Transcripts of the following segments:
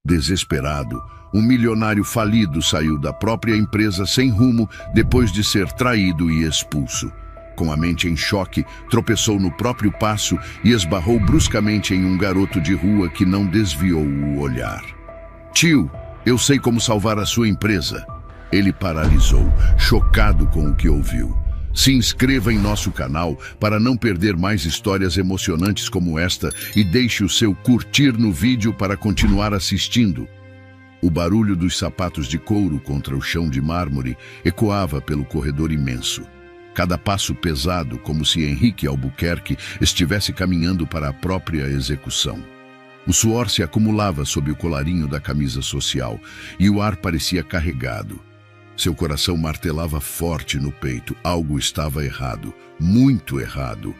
Desesperado, um milionário falido saiu da própria empresa sem rumo depois de ser traído e expulso. Com a mente em choque, tropeçou no próprio passo e esbarrou bruscamente em um garoto de rua que não desviou o olhar. "Tio, eu sei como salvar a sua empresa." Ele paralisou, chocado com o que ouviu. Se inscreva em nosso canal para não perder mais histórias emocionantes como esta e deixe o seu curtir no vídeo para continuar assistindo. O barulho dos sapatos de couro contra o chão de mármore ecoava pelo corredor imenso. Cada passo pesado, como se Henrique Albuquerque estivesse caminhando para a própria execução. O suor se acumulava sob o colarinho da camisa social e o ar parecia carregado. Seu coração martelava forte no peito. Algo estava errado, muito errado.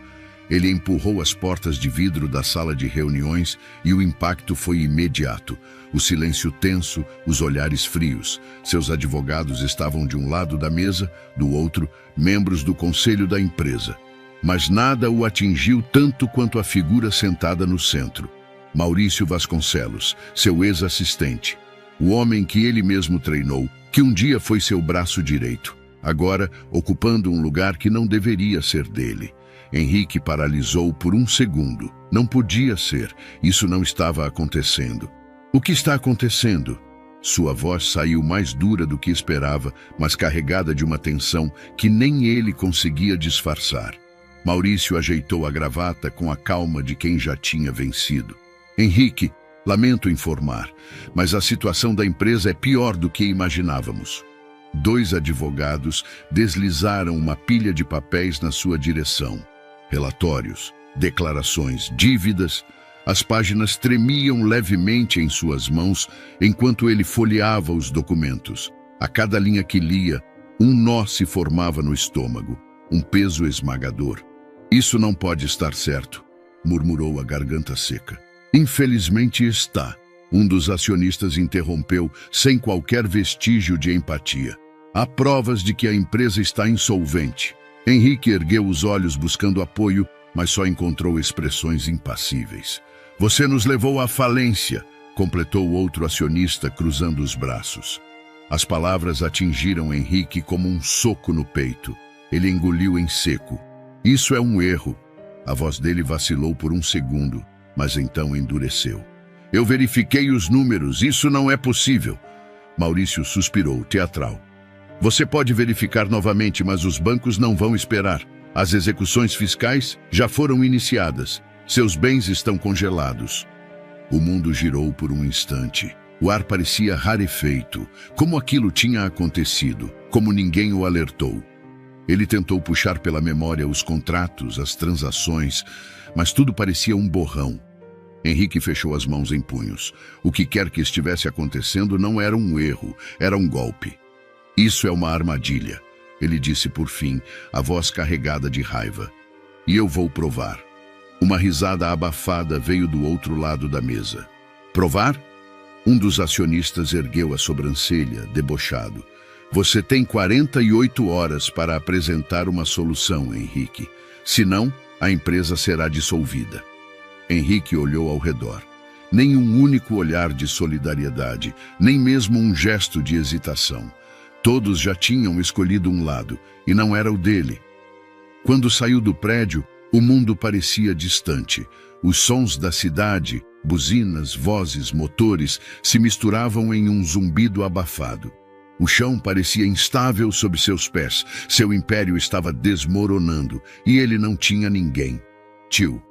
Ele empurrou as portas de vidro da sala de reuniões e o impacto foi imediato. O silêncio tenso, os olhares frios. Seus advogados estavam de um lado da mesa, do outro, membros do conselho da empresa. Mas nada o atingiu tanto quanto a figura sentada no centro. Maurício Vasconcelos, seu ex-assistente. O homem que ele mesmo treinou, que um dia foi seu braço direito, agora ocupando um lugar que não deveria ser dele. Henrique paralisou por um segundo. Não podia ser. Isso não estava acontecendo. "O que está acontecendo?" Sua voz saiu mais dura do que esperava, mas carregada de uma tensão que nem ele conseguia disfarçar. Maurício ajeitou a gravata com a calma de quem já tinha vencido. "Henrique, lamento informar, mas a situação da empresa é pior do que imaginávamos." 2 advogados deslizaram uma pilha de papéis na sua direção. Relatórios, declarações, dívidas. As páginas tremiam levemente em suas mãos enquanto ele folheava os documentos. A cada linha que lia, um nó se formava no estômago, um peso esmagador. "Isso não pode estar certo", murmurou a garganta seca. "Infelizmente está", um dos acionistas interrompeu sem qualquer vestígio de empatia. "Há provas de que a empresa está insolvente." Henrique ergueu os olhos buscando apoio, mas só encontrou expressões impassíveis. "Você nos levou à falência", completou outro acionista cruzando os braços. As palavras atingiram Henrique como um soco no peito. Ele engoliu em seco. "Isso é um erro." A voz dele vacilou por um segundo, mas então endureceu. "Eu verifiquei os números, isso não é possível." Maurício suspirou, teatral. "Você pode verificar novamente, mas os bancos não vão esperar. As execuções fiscais já foram iniciadas. Seus bens estão congelados." O mundo girou por um instante. O ar parecia rarefeito, como aquilo tinha acontecido, como ninguém o alertou. Ele tentou puxar pela memória os contratos, as transações, mas tudo parecia um borrão. Henrique fechou as mãos em punhos. O que quer que estivesse acontecendo não era um erro, era um golpe. "Isso é uma armadilha", ele disse por fim, a voz carregada de raiva. "E eu vou provar." Uma risada abafada veio do outro lado da mesa. "Provar?" Um dos acionistas ergueu a sobrancelha, debochado. "Você tem 48 horas para apresentar uma solução, Henrique. Senão, a empresa será dissolvida." Henrique olhou ao redor. Nem um único olhar de solidariedade, nem mesmo um gesto de hesitação. Todos já tinham escolhido um lado, e não era o dele. Quando saiu do prédio, o mundo parecia distante. Os sons da cidade, buzinas, vozes, motores, se misturavam em um zumbido abafado. O chão parecia instável sob seus pés. Seu império estava desmoronando, e ele não tinha ninguém. "Tio,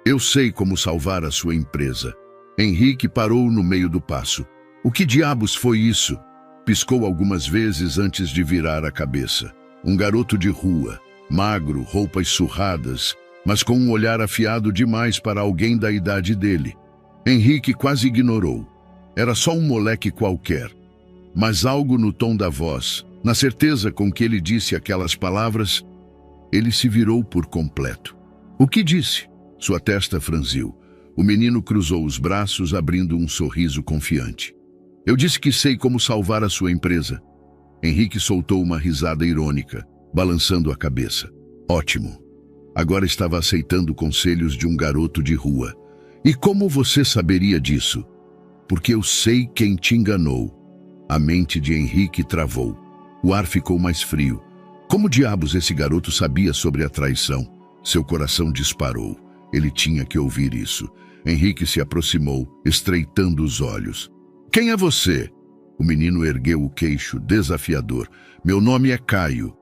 eu sei como salvar a sua empresa." Henrique parou no meio do passo. "O que diabos foi isso?" Piscou algumas vezes antes de virar a cabeça. Um garoto de rua, magro, roupas surradas, mas com um olhar afiado demais para alguém da idade dele. Henrique quase ignorou. Era só um moleque qualquer. Mas algo no tom da voz, na certeza com que ele disse aquelas palavras, ele se virou por completo. "O que disse?" Sua testa franziu. O menino cruzou os braços, abrindo um sorriso confiante. "Eu disse que sei como salvar a sua empresa." Henrique soltou uma risada irônica, balançando a cabeça. "Ótimo." Agora estava aceitando conselhos de um garoto de rua. "E como você saberia disso?" porque eu sei quem te enganou. A mente de Henrique travou. O ar ficou mais frio. Como diabos esse garoto sabia sobre a traição? Seu coração disparou. Ele tinha que ouvir isso. Henrique se aproximou, estreitando os olhos. Quem é você? O menino ergueu o queixo, desafiador. Meu nome é Caio.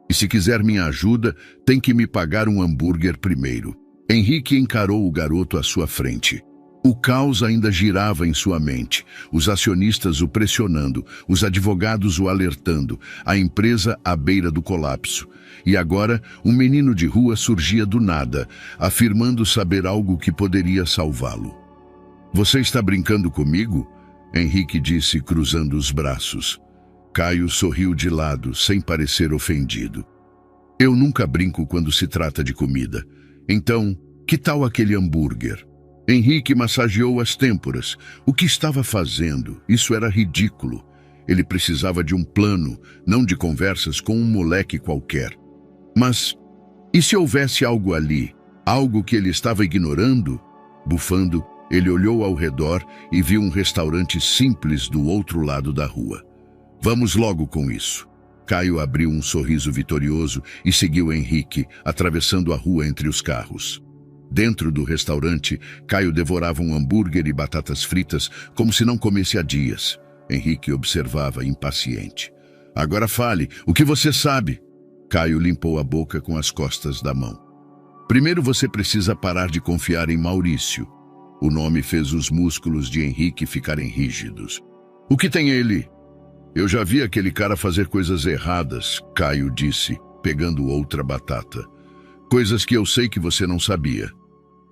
E se quiser minha ajuda, tem que me pagar um hambúrguer primeiro. Henrique encarou o garoto à sua frente. O caos ainda girava em sua mente, os acionistas o pressionando, os advogados o alertando, a empresa à beira do colapso. E agora, um menino de rua surgia do nada, afirmando saber algo que poderia salvá-lo. Você está brincando comigo? Henrique disse, cruzando os braços. Caio sorriu de lado, sem parecer ofendido. Eu nunca brinco quando se trata de comida. Então, que tal aquele hambúrguer? Henrique massageou as têmporas. O que estava fazendo? Isso era ridículo. Ele precisava de um plano, não de conversas com um moleque qualquer. Mas, e se houvesse algo ali? Algo que ele estava ignorando? Bufando, ele olhou ao redor e viu um restaurante simples do outro lado da rua. Vamos logo com isso. Caio abriu um sorriso vitorioso e seguiu Henrique, atravessando a rua entre os carros. Dentro do restaurante, Caio devorava um hambúrguer e batatas fritas como se não comesse há dias. Henrique observava, impaciente. Agora fale, o que você sabe? Caio limpou a boca com as costas da mão. Primeiro você precisa parar de confiar em Maurício. O nome fez os músculos de Henrique ficarem rígidos. O que tem ele? Eu já vi aquele cara fazer coisas erradas, Caio disse, pegando outra batata. Coisas que eu sei que você não sabia.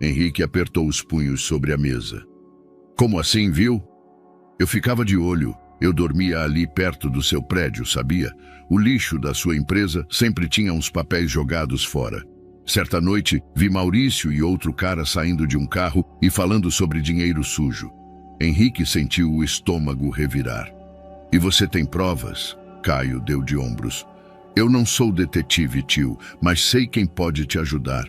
Henrique apertou os punhos sobre a mesa. Como assim, viu? Eu ficava de olho. Eu dormia ali perto do seu prédio, sabia? O lixo da sua empresa sempre tinha uns papéis jogados fora. Certa noite, vi Maurício e outro cara saindo de um carro e falando sobre dinheiro sujo. Henrique sentiu o estômago revirar. E você tem provas? Caio deu de ombros. Eu não sou detetive, tio, mas sei quem pode te ajudar.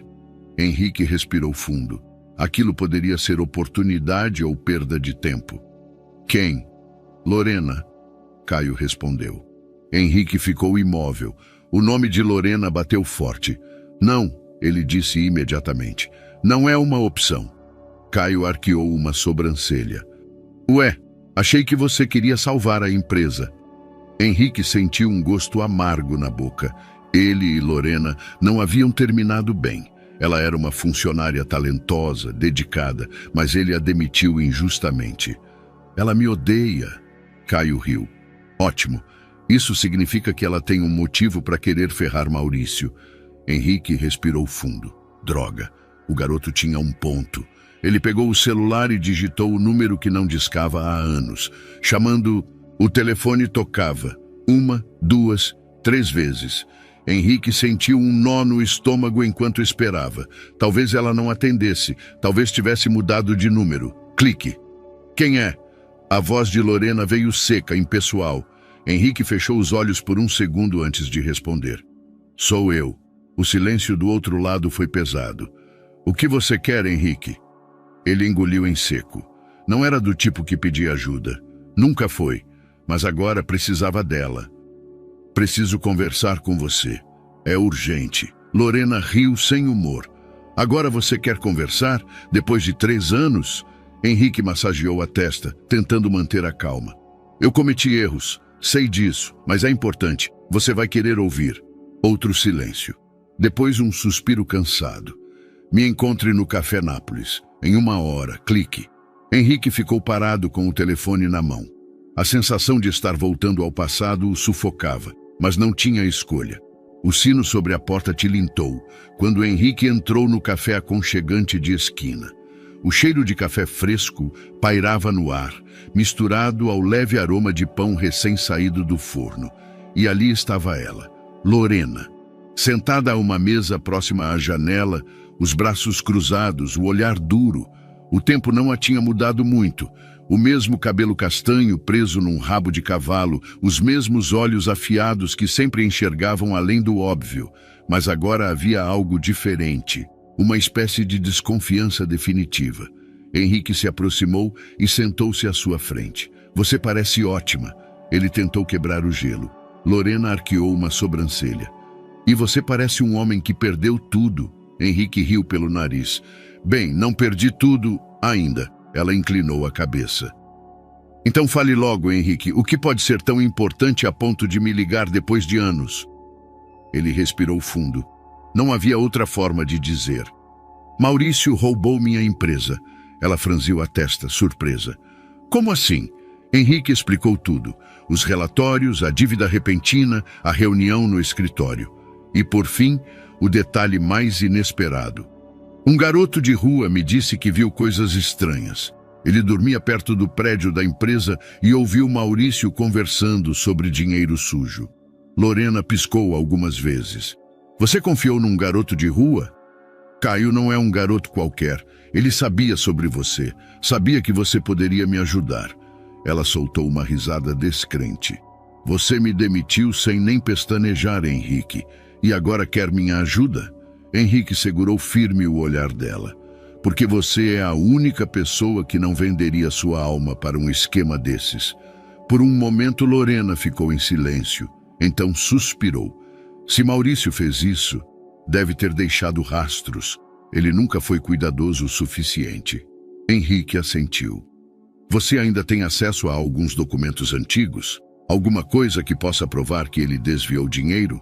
Henrique respirou fundo. Aquilo poderia ser oportunidade ou perda de tempo. Quem? Lorena. Caio respondeu. Henrique ficou imóvel. O nome de Lorena bateu forte. Não, ele disse imediatamente. Não é uma opção. Caio arqueou uma sobrancelha. Ué, achei que você queria salvar a empresa. Henrique sentiu um gosto amargo na boca. Ele e Lorena não haviam terminado bem. Ela era uma funcionária talentosa, dedicada, mas ele a demitiu injustamente. Ela me odeia. Caio riu. Ótimo. Isso significa que ela tem um motivo para querer ferrar Maurício. Henrique respirou fundo. Droga. O garoto tinha um ponto. Ele pegou o celular e digitou o número que não discava há anos, chamando... O telefone tocava. 1, 2, 3 vezes. Henrique sentiu um nó no estômago enquanto esperava. Talvez ela não atendesse. Talvez tivesse mudado de número. Clique. Quem é? A voz de Lorena veio seca, impessoal. Henrique fechou os olhos por um segundo antes de responder. Sou eu. O silêncio do outro lado foi pesado. O que você quer, Henrique? Ele engoliu em seco. Não era do tipo que pedia ajuda. Nunca foi. Mas agora precisava dela. Preciso conversar com você. É urgente. Lorena riu sem humor. Agora você quer conversar? Depois de 3 anos? Henrique massageou a testa, tentando manter a calma. Eu cometi erros. Sei disso, mas é importante. Você vai querer ouvir. Outro silêncio. Depois um suspiro cansado. Me encontre no Café Nápoles. Em 1 hora. Clique. Henrique ficou parado com o telefone na mão. A sensação de estar voltando ao passado o sufocava, mas não tinha escolha. O sino sobre a porta tilintou, quando Henrique entrou no café aconchegante de esquina. O cheiro de café fresco pairava no ar, misturado ao leve aroma de pão recém-saído do forno. E ali estava ela, Lorena, sentada a uma mesa próxima à janela, os braços cruzados, o olhar duro. O tempo não a tinha mudado muito. O mesmo cabelo castanho preso num rabo de cavalo, os mesmos olhos afiados que sempre enxergavam além do óbvio. Mas agora havia algo diferente, uma espécie de desconfiança definitiva. Henrique se aproximou e sentou-se à sua frente. Você parece ótima. Ele tentou quebrar o gelo. Lorena arqueou uma sobrancelha. E você parece um homem que perdeu tudo. Henrique riu pelo nariz. Bem, não perdi tudo ainda. Ela inclinou a cabeça. Então fale logo, Henrique. O que pode ser tão importante a ponto de me ligar depois de anos? Ele respirou fundo. Não havia outra forma de dizer. Maurício roubou minha empresa. Ela franziu a testa, surpresa. Como assim? Henrique explicou tudo. Os relatórios, a dívida repentina, a reunião no escritório. E, por fim, o detalhe mais inesperado. Um garoto de rua me disse que viu coisas estranhas. Ele dormia perto do prédio da empresa e ouviu Maurício conversando sobre dinheiro sujo. Lorena piscou algumas vezes. Você confiou num garoto de rua? Caio não é um garoto qualquer. Ele sabia sobre você. Sabia que você poderia me ajudar. Ela soltou uma risada descrente. Você me demitiu sem nem pestanejar, Henrique. E agora quer minha ajuda? Henrique segurou firme o olhar dela. Porque você é a única pessoa que não venderia sua alma para um esquema desses. Por um momento, Lorena ficou em silêncio. Então suspirou. Se Maurício fez isso, deve ter deixado rastros. Ele nunca foi cuidadoso o suficiente. Henrique assentiu. Você ainda tem acesso a alguns documentos antigos? Alguma coisa que possa provar que ele desviou dinheiro?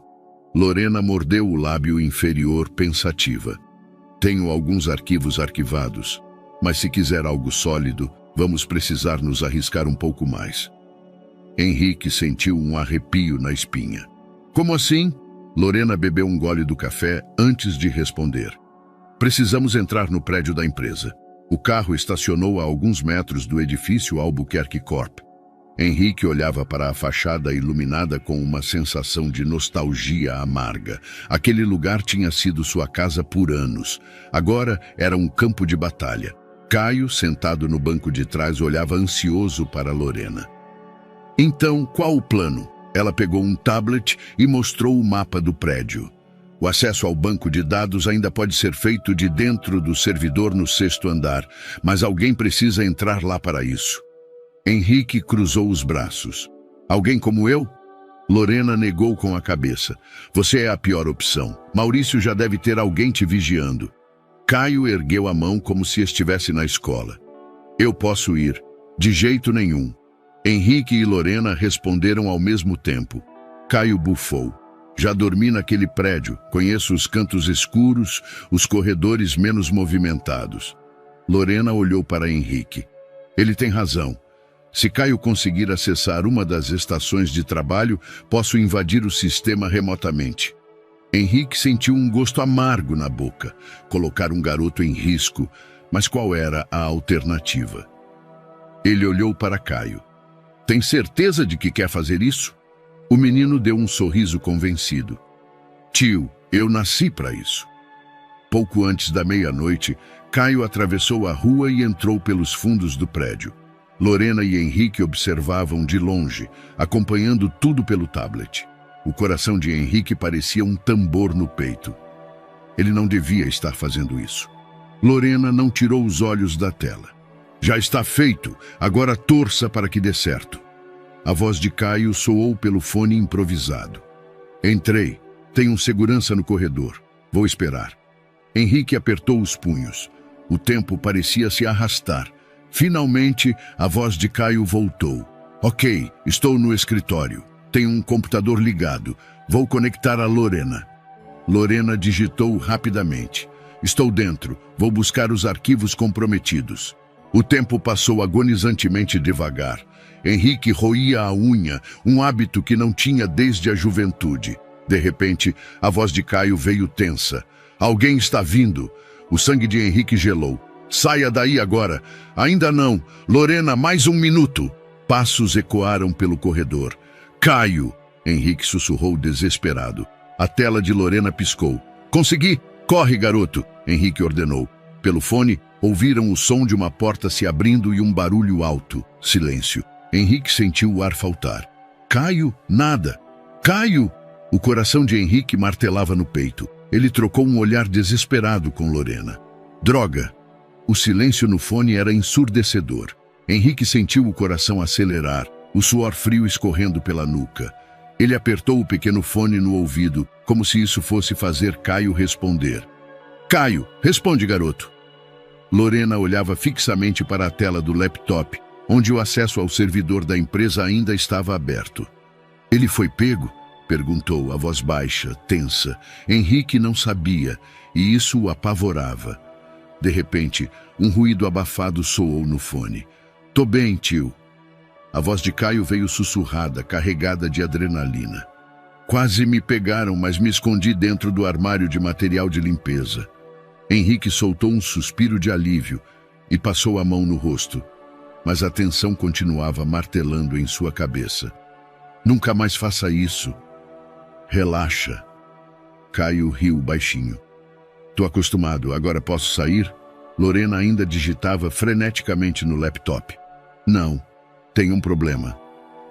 Lorena mordeu o lábio inferior pensativa. Tenho alguns arquivos arquivados, mas se quiser algo sólido, vamos precisar nos arriscar um pouco mais. Henrique sentiu um arrepio na espinha. Como assim? Lorena bebeu um gole do café antes de responder. Precisamos entrar no prédio da empresa. O carro estacionou a alguns metros do edifício Albuquerque Corp. Henrique olhava para a fachada iluminada com uma sensação de nostalgia amarga. Aquele lugar tinha sido sua casa por anos. Agora era um campo de batalha. Caio, sentado no banco de trás, olhava ansioso para Lorena. Então, qual o plano? Ela pegou um tablet e mostrou o mapa do prédio. O acesso ao banco de dados ainda pode ser feito de dentro do servidor no 6º andar, mas alguém precisa entrar lá para isso. Henrique cruzou os braços. Alguém como eu? Lorena negou com a cabeça. Você é a pior opção. Maurício já deve ter alguém te vigiando. Caio ergueu a mão como se estivesse na escola. Eu posso ir. De jeito nenhum. Henrique e Lorena responderam ao mesmo tempo. Caio bufou. Já dormi naquele prédio. Conheço os cantos escuros, os corredores menos movimentados. Lorena olhou para Henrique. Ele tem razão. Se Caio conseguir acessar uma das estações de trabalho, posso invadir o sistema remotamente. Henrique sentiu um gosto amargo na boca. Colocar um garoto em risco. Mas qual era a alternativa? Ele olhou para Caio. Tem certeza de que quer fazer isso? O menino deu um sorriso convencido. Tio, eu nasci para isso. Pouco antes da meia-noite, Caio atravessou a rua e entrou pelos fundos do prédio. Lorena e Henrique observavam de longe, acompanhando tudo pelo tablet. O coração de Henrique parecia um tambor no peito. Ele não devia estar fazendo isso. Lorena não tirou os olhos da tela. Já está feito, agora torça para que dê certo. A voz de Caio soou pelo fone improvisado. Entrei. Tem um segurança no corredor. Vou esperar. Henrique apertou os punhos. O tempo parecia se arrastar. Finalmente, a voz de Caio voltou. Ok, estou no escritório. Tenho um computador ligado. Vou conectar a Lorena. Lorena digitou rapidamente. Estou dentro. Vou buscar os arquivos comprometidos. O tempo passou agonizantemente devagar. Henrique roía a unha, um hábito que não tinha desde a juventude. De repente, a voz de Caio veio tensa. Alguém está vindo. O sangue de Henrique gelou. Saia daí agora. Ainda não. Lorena, mais um minuto. Passos ecoaram pelo corredor. Caio! Henrique sussurrou desesperado. A tela de Lorena piscou. Consegui! Corre, garoto! Henrique ordenou. Pelo fone, ouviram o som de uma porta se abrindo e um barulho alto. Silêncio. Henrique sentiu o ar faltar. Caio? Nada. Caio! O coração de Henrique martelava no peito. Ele trocou um olhar desesperado com Lorena. Droga! O silêncio no fone era ensurdecedor. Henrique sentiu o coração acelerar, o suor frio escorrendo pela nuca. Ele apertou o pequeno fone no ouvido, como se isso fosse fazer Caio responder. Caio, responde, garoto. Lorena olhava fixamente para a tela do laptop, onde o acesso ao servidor da empresa ainda estava aberto. Ele foi pego? Perguntou, a voz baixa, tensa. Henrique não sabia, e isso o apavorava. De repente, um ruído abafado soou no fone. Tô bem, tio. A voz de Caio veio sussurrada, carregada de adrenalina. Quase me pegaram, mas me escondi dentro do armário de material de limpeza. Henrique soltou um suspiro de alívio e passou a mão no rosto, mas a tensão continuava martelando em sua cabeça. Nunca mais faça isso. Relaxa. Caio riu baixinho. Tô acostumado, agora posso sair? Lorena ainda digitava freneticamente no laptop. Não, tem um problema.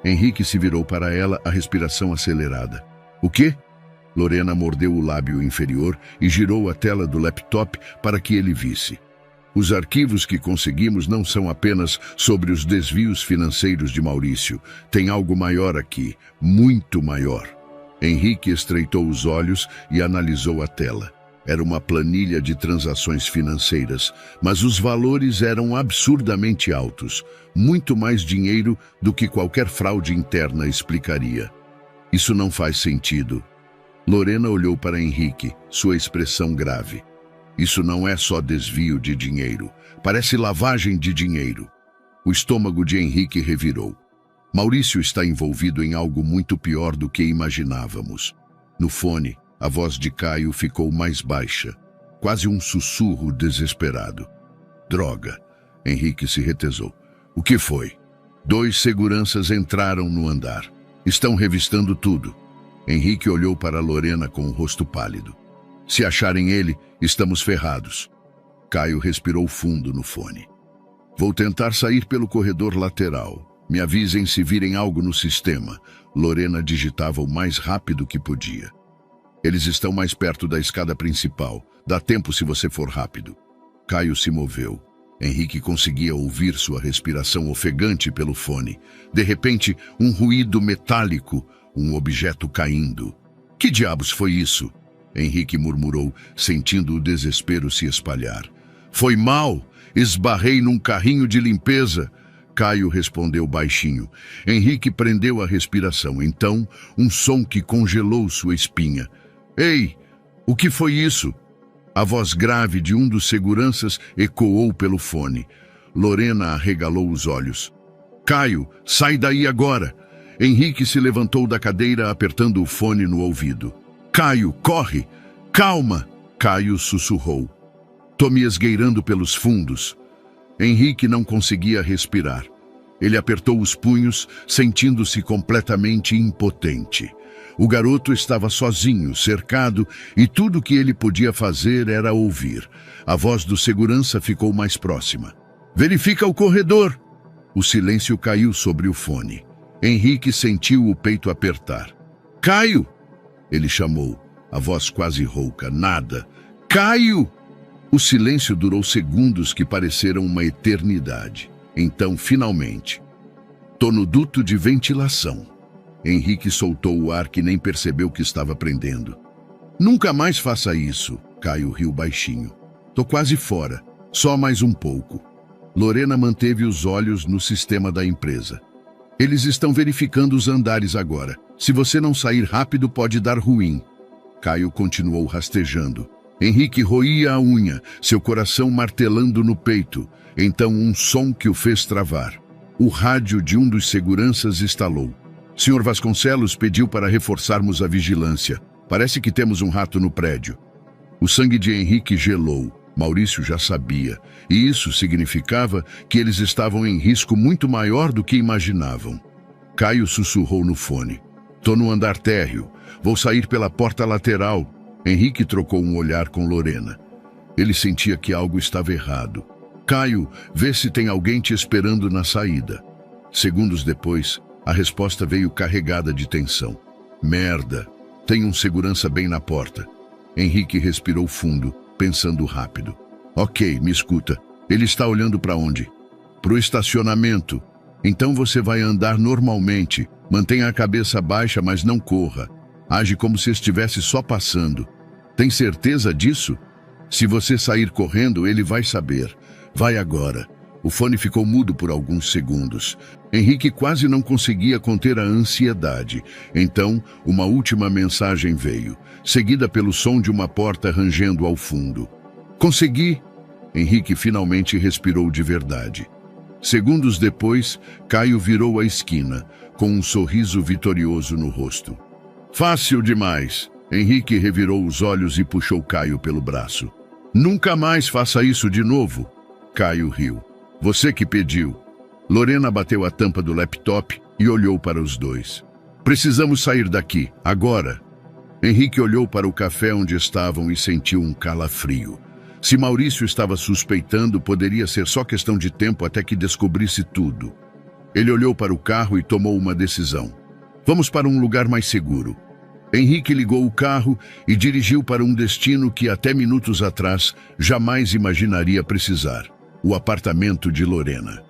Henrique se virou para ela, a respiração acelerada. O quê? Lorena mordeu o lábio inferior e girou a tela do laptop para que ele visse. Os arquivos que conseguimos não são apenas sobre os desvios financeiros de Maurício. Tem algo maior aqui, muito maior. Henrique estreitou os olhos e analisou a tela. Era uma planilha de transações financeiras, mas os valores eram absurdamente altos, muito mais dinheiro do que qualquer fraude interna explicaria. Isso não faz sentido. Lorena olhou para Henrique, sua expressão grave. Isso não é só desvio de dinheiro, parece lavagem de dinheiro. O estômago de Henrique revirou. Maurício está envolvido em algo muito pior do que imaginávamos. No fone, a voz de Caio ficou mais baixa, quase um sussurro desesperado. Droga! Henrique se retesou. O que foi? 2 seguranças entraram no andar. Estão revistando tudo. Henrique olhou para Lorena com o rosto pálido. Se acharem ele, estamos ferrados. Caio respirou fundo no fone. Vou tentar sair pelo corredor lateral. Me avisem se virem algo no sistema. Lorena digitava o mais rápido que podia. Eles estão mais perto da escada principal. Dá tempo se você for rápido. Caio se moveu. Henrique conseguia ouvir sua respiração ofegante pelo fone. De repente, um ruído metálico, um objeto caindo. Que diabos foi isso? Henrique murmurou, sentindo o desespero se espalhar. Foi mal! Esbarrei num carrinho de limpeza. Caio respondeu baixinho. Henrique prendeu a respiração. Então, um som que congelou sua espinha. Ei, o que foi isso? A voz grave de um dos seguranças ecoou pelo fone. Lorena arregalou os olhos. Caio, sai daí agora! Henrique se levantou da cadeira apertando o fone no ouvido. Caio, corre! Calma! Caio sussurrou. Tô me esgueirando pelos fundos. Henrique não conseguia respirar. Ele apertou os punhos, sentindo-se completamente impotente. O garoto estava sozinho, cercado, e tudo o que ele podia fazer era ouvir. A voz do segurança ficou mais próxima. Verifica o corredor! O silêncio caiu sobre o fone. Henrique sentiu o peito apertar. Caio! Ele chamou, a voz quase rouca. Nada. Caio! O silêncio durou segundos que pareceram uma eternidade. Então, finalmente. Tô no duto de ventilação. Henrique soltou o ar que nem percebeu que estava prendendo. Nunca mais faça isso, Caio riu baixinho. Tô quase fora, só mais um pouco. Lorena manteve os olhos no sistema da empresa. Eles estão verificando os andares agora. Se você não sair rápido, pode dar ruim. Caio continuou rastejando. Henrique roía a unha, seu coração martelando no peito. Então um som que o fez travar. O rádio de um dos seguranças estalou. Sr. Vasconcelos pediu para reforçarmos a vigilância. Parece que temos um rato no prédio. O sangue de Henrique gelou. Maurício já sabia. E isso significava que eles estavam em risco muito maior do que imaginavam. Caio sussurrou no fone. Tô no andar térreo. Vou sair pela porta lateral. Henrique trocou um olhar com Lorena. Ele sentia que algo estava errado. Caio, vê se tem alguém te esperando na saída. Segundos depois, a resposta veio carregada de tensão. Merda, tem um segurança bem na porta. Henrique respirou fundo, pensando rápido. Ok, me escuta. Ele está olhando para onde? Para o estacionamento. Então você vai andar normalmente. Mantenha a cabeça baixa, mas não corra. Age como se estivesse só passando. Tem certeza disso? Se você sair correndo, ele vai saber. Vai agora. O fone ficou mudo por alguns segundos. Henrique quase não conseguia conter a ansiedade. Então, uma última mensagem veio, seguida pelo som de uma porta rangendo ao fundo. Consegui! Henrique finalmente respirou de verdade. Segundos depois, Caio virou a esquina, com um sorriso vitorioso no rosto. Fácil demais! Henrique revirou os olhos e puxou Caio pelo braço. Nunca mais faça isso de novo! Caio riu. Você que pediu. Lorena bateu a tampa do laptop e olhou para os dois. Precisamos sair daqui, agora. Henrique olhou para o café onde estavam e sentiu um calafrio. Se Maurício estava suspeitando, poderia ser só questão de tempo até que descobrisse tudo. Ele olhou para o carro e tomou uma decisão. Vamos para um lugar mais seguro. Henrique ligou o carro e dirigiu para um destino que até minutos atrás jamais imaginaria precisar. O apartamento de Lorena.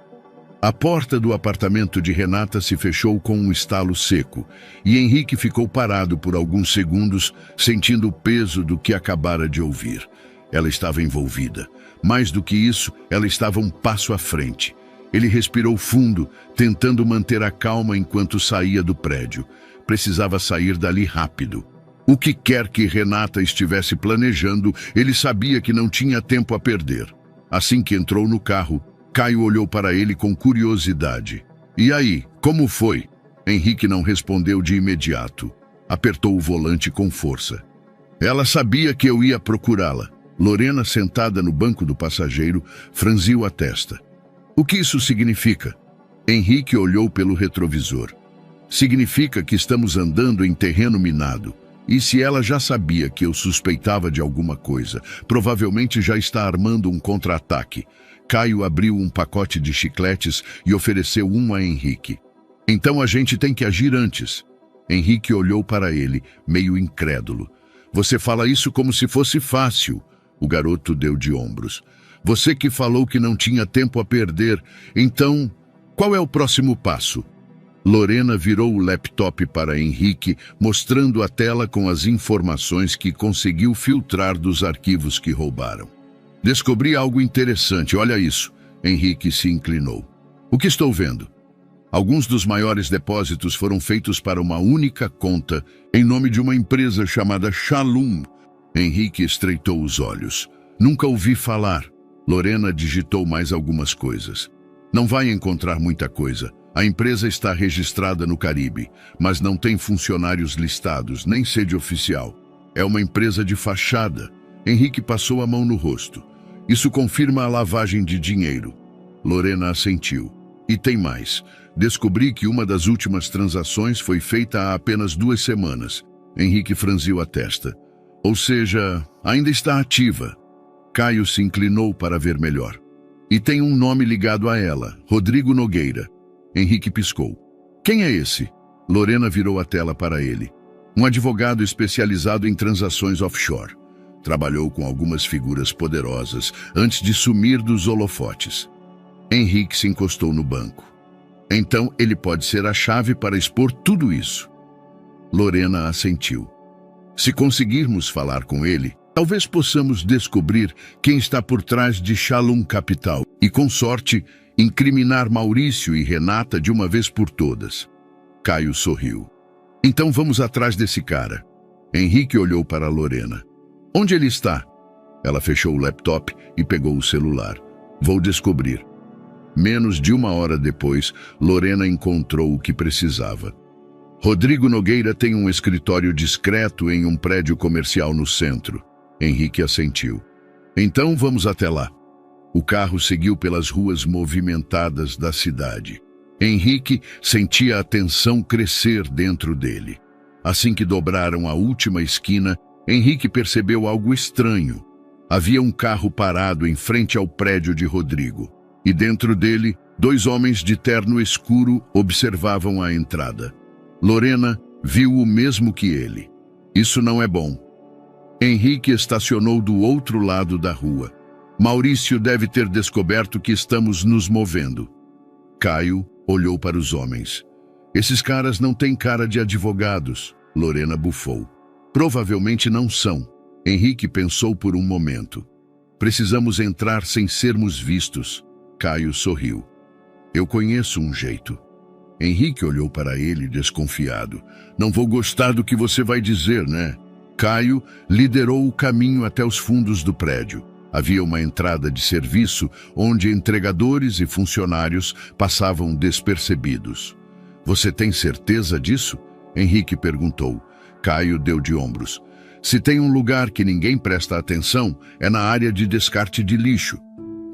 A porta do apartamento de Renata se fechou com um estalo seco, e Henrique ficou parado por alguns segundos, sentindo o peso do que acabara de ouvir. Ela estava envolvida. Mais do que isso, ela estava um passo à frente. Ele respirou fundo, tentando manter a calma enquanto saía do prédio. Precisava sair dali rápido. O que quer que Renata estivesse planejando, ele sabia que não tinha tempo a perder. Assim que entrou no carro, Caio olhou para ele com curiosidade. E aí, como foi? Henrique não respondeu de imediato. Apertou o volante com força. Ela sabia que eu ia procurá-la. Lorena, sentada no banco do passageiro, franziu a testa. O que isso significa? Henrique olhou pelo retrovisor. Significa que estamos andando em terreno minado. E se ela já sabia que eu suspeitava de alguma coisa, provavelmente já está armando um contra-ataque. Caio abriu um pacote de chicletes e ofereceu um a Henrique. Então a gente tem que agir antes. Henrique olhou para ele, meio incrédulo. Você fala isso como se fosse fácil. O garoto deu de ombros. Você que falou que não tinha tempo a perder. Então, qual é o próximo passo? Lorena virou o laptop para Henrique, mostrando a tela com as informações que conseguiu filtrar dos arquivos que roubaram. Descobri algo interessante, olha isso. Henrique se inclinou. O que estou vendo? Alguns dos maiores depósitos foram feitos para uma única conta, em nome de uma empresa chamada Shalom. Henrique estreitou os olhos. Nunca ouvi falar. Lorena digitou mais algumas coisas. Não vai encontrar muita coisa. A empresa está registrada no Caribe, mas não tem funcionários listados, nem sede oficial. É uma empresa de fachada. Henrique passou a mão no rosto. Isso confirma a lavagem de dinheiro. Lorena assentiu. E tem mais. Descobri que uma das últimas transações foi feita há apenas 2 semanas. Henrique franziu a testa. Ou seja, ainda está ativa. Caio se inclinou para ver melhor. E tem um nome ligado a ela, Rodrigo Nogueira. Henrique piscou. Quem é esse? Lorena virou a tela para ele. Um advogado especializado em transações offshore. Trabalhou com algumas figuras poderosas antes de sumir dos holofotes. Henrique se encostou no banco. Então ele pode ser a chave para expor tudo isso. Lorena assentiu. Se conseguirmos falar com ele, talvez possamos descobrir quem está por trás de Shalom Capital e, com sorte, incriminar Maurício e Renata de uma vez por todas. Caio sorriu. Então vamos atrás desse cara. Henrique olhou para Lorena. Onde ele está? Ela fechou o laptop e pegou o celular. Vou descobrir. Menos de 1 hora depois, Lorena encontrou o que precisava. Rodrigo Nogueira tem um escritório discreto em um prédio comercial no centro. Henrique assentiu. Então vamos até lá. O carro seguiu pelas ruas movimentadas da cidade. Henrique sentia a tensão crescer dentro dele. Assim que dobraram a última esquina, Henrique percebeu algo estranho. Havia um carro parado em frente ao prédio de Rodrigo. E dentro dele, 2 homens de terno escuro observavam a entrada. Lorena viu o mesmo que ele. Isso não é bom. Henrique estacionou do outro lado da rua. Maurício deve ter descoberto que estamos nos movendo. Caio olhou para os homens. Esses caras não têm cara de advogados. Lorena bufou. Provavelmente não são. Henrique pensou por um momento. Precisamos entrar sem sermos vistos. Caio sorriu. Eu conheço um jeito. Henrique olhou para ele desconfiado. Não vou gostar do que você vai dizer, né? Caio liderou o caminho até os fundos do prédio. Havia uma entrada de serviço onde entregadores e funcionários passavam despercebidos. Você tem certeza disso? Henrique perguntou. Caio deu de ombros. Se tem um lugar que ninguém presta atenção, é na área de descarte de lixo.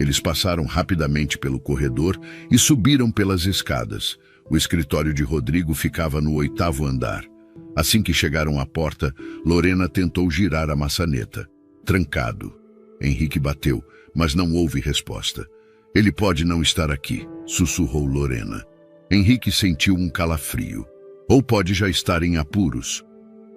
Eles passaram rapidamente pelo corredor e subiram pelas escadas. O escritório de Rodrigo ficava no 8º andar. Assim que chegaram à porta, Lorena tentou girar a maçaneta. Trancado. Henrique bateu, mas não houve resposta. Ele pode não estar aqui, sussurrou Lorena. Henrique sentiu um calafrio. Ou pode já estar em apuros.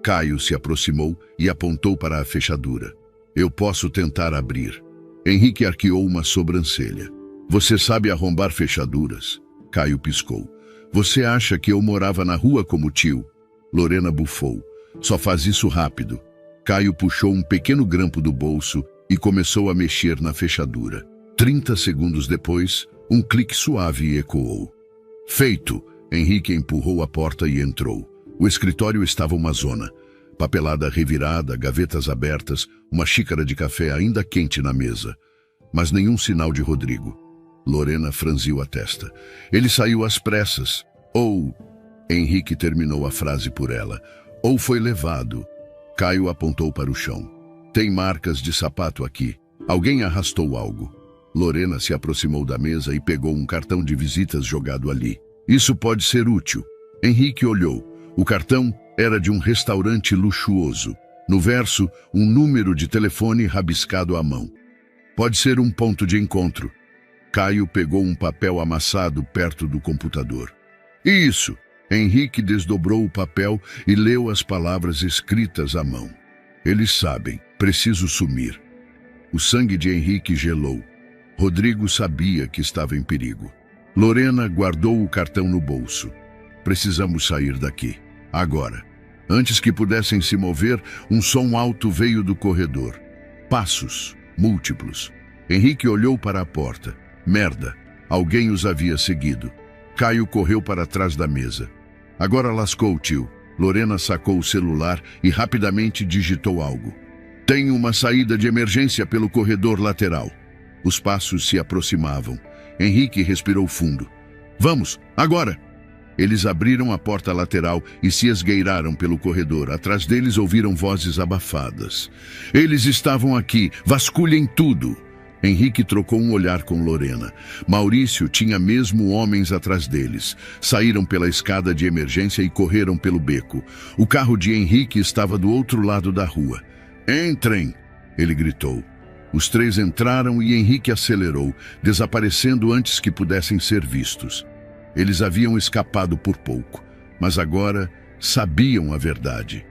Caio se aproximou e apontou para a fechadura. Eu posso tentar abrir. Henrique arqueou uma sobrancelha. Você sabe arrombar fechaduras? Caio piscou. Você acha que eu morava na rua como tio? Lorena bufou. Só faz isso rápido. Caio puxou um pequeno grampo do bolso e começou a mexer na fechadura. 30 segundos depois, um clique suave ecoou. Feito! Henrique empurrou a porta e entrou. O escritório estava uma zona. Papelada revirada, gavetas abertas, uma xícara de café ainda quente na mesa. Mas nenhum sinal de Rodrigo. Lorena franziu a testa. Ele saiu às pressas. Ou... Henrique terminou a frase por ela. Ou foi levado. Caio apontou para o chão. Tem marcas de sapato aqui. Alguém arrastou algo. Lorena se aproximou da mesa e pegou um cartão de visitas jogado ali. Isso pode ser útil. Henrique olhou. O cartão era de um restaurante luxuoso. No verso, um número de telefone rabiscado à mão. Pode ser um ponto de encontro. Caio pegou um papel amassado perto do computador. Isso! Henrique desdobrou o papel e leu as palavras escritas à mão. Eles sabem, preciso sumir. O sangue de Henrique gelou. Rodrigo sabia que estava em perigo. Lorena guardou o cartão no bolso. Precisamos sair daqui. Agora. Antes que pudessem se mover, um som alto veio do corredor. Passos, múltiplos. Henrique olhou para a porta. Merda! Alguém os havia seguido. Caio correu para trás da mesa. Agora lascou, tio. Lorena sacou o celular e rapidamente digitou algo. Tem uma saída de emergência pelo corredor lateral. Os passos se aproximavam. Henrique respirou fundo. Vamos, agora! Eles abriram a porta lateral e se esgueiraram pelo corredor. Atrás deles ouviram vozes abafadas. Eles estavam aqui, vasculhem tudo! Henrique trocou um olhar com Lorena. Maurício tinha mesmo homens atrás deles. Saíram pela escada de emergência e correram pelo beco. O carro de Henrique estava do outro lado da rua. Entrem! Ele gritou. Os três entraram e Henrique acelerou, desaparecendo antes que pudessem ser vistos. Eles haviam escapado por pouco, mas agora sabiam a verdade.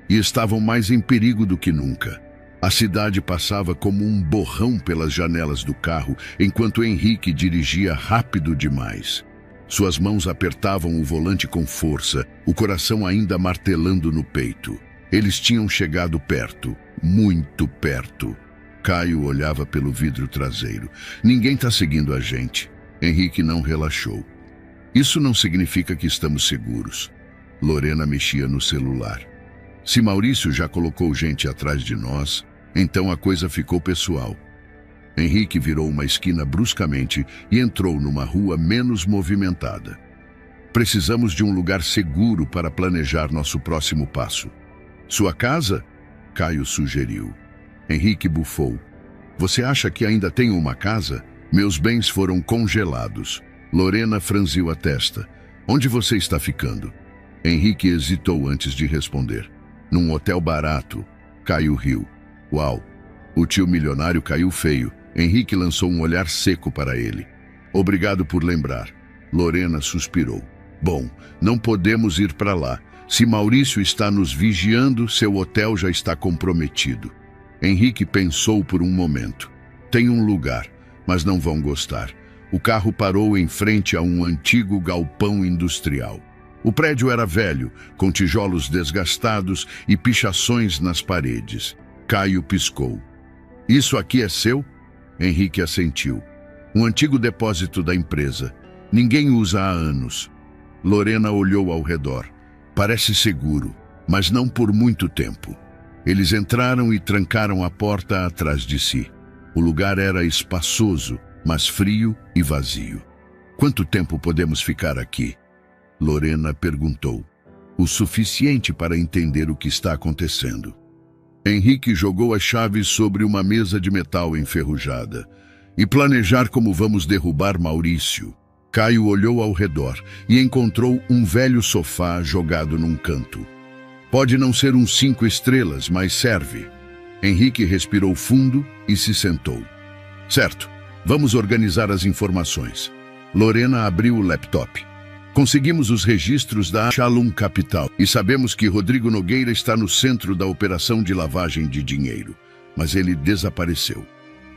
E estavam mais em perigo do que nunca. A cidade passava como um borrão pelas janelas do carro, enquanto Henrique dirigia rápido demais. Suas mãos apertavam o volante com força, o coração ainda martelando no peito. Eles tinham chegado perto, muito perto. Caio olhava pelo vidro traseiro. Ninguém está seguindo a gente. Henrique não relaxou. Isso não significa que estamos seguros. Lorena mexia no celular. Se Maurício já colocou gente atrás de nós, então a coisa ficou pessoal. Henrique virou uma esquina bruscamente e entrou numa rua menos movimentada. Precisamos de um lugar seguro para planejar nosso próximo passo. Sua casa? Caio sugeriu. Henrique bufou. Você acha que ainda tenho uma casa? Meus bens foram congelados. Lorena franziu a testa. Onde você está ficando? Henrique hesitou antes de responder. Num hotel barato. Caio riu. Uau! O tio milionário caiu feio. Henrique lançou um olhar seco para ele. Obrigado por lembrar. Lorena suspirou. Bom, não podemos ir para lá. Se Maurício está nos vigiando, seu hotel já está comprometido. Henrique pensou por um momento. Tem um lugar, mas não vão gostar. O carro parou em frente a um antigo galpão industrial. O prédio era velho, com tijolos desgastados e pichações nas paredes. Caio piscou. Isso aqui é seu? Henrique assentiu. Um antigo depósito da empresa. Ninguém usa há anos. Lorena olhou ao redor. Parece seguro, mas não por muito tempo. Eles entraram e trancaram a porta atrás de si. O lugar era espaçoso, mas frio e vazio. Quanto tempo podemos ficar aqui? Lorena perguntou. O suficiente para entender o que está acontecendo. Henrique jogou as chaves sobre uma mesa de metal enferrujada. E planejar como vamos derrubar Maurício. Caio olhou ao redor e encontrou um velho sofá jogado num canto. Pode não ser um 5 estrelas, mas serve. Henrique respirou fundo e se sentou. Certo, vamos organizar as informações. Lorena abriu o laptop. Conseguimos os registros da Shalom Capital e sabemos que Rodrigo Nogueira está no centro da operação de lavagem de dinheiro, mas ele desapareceu.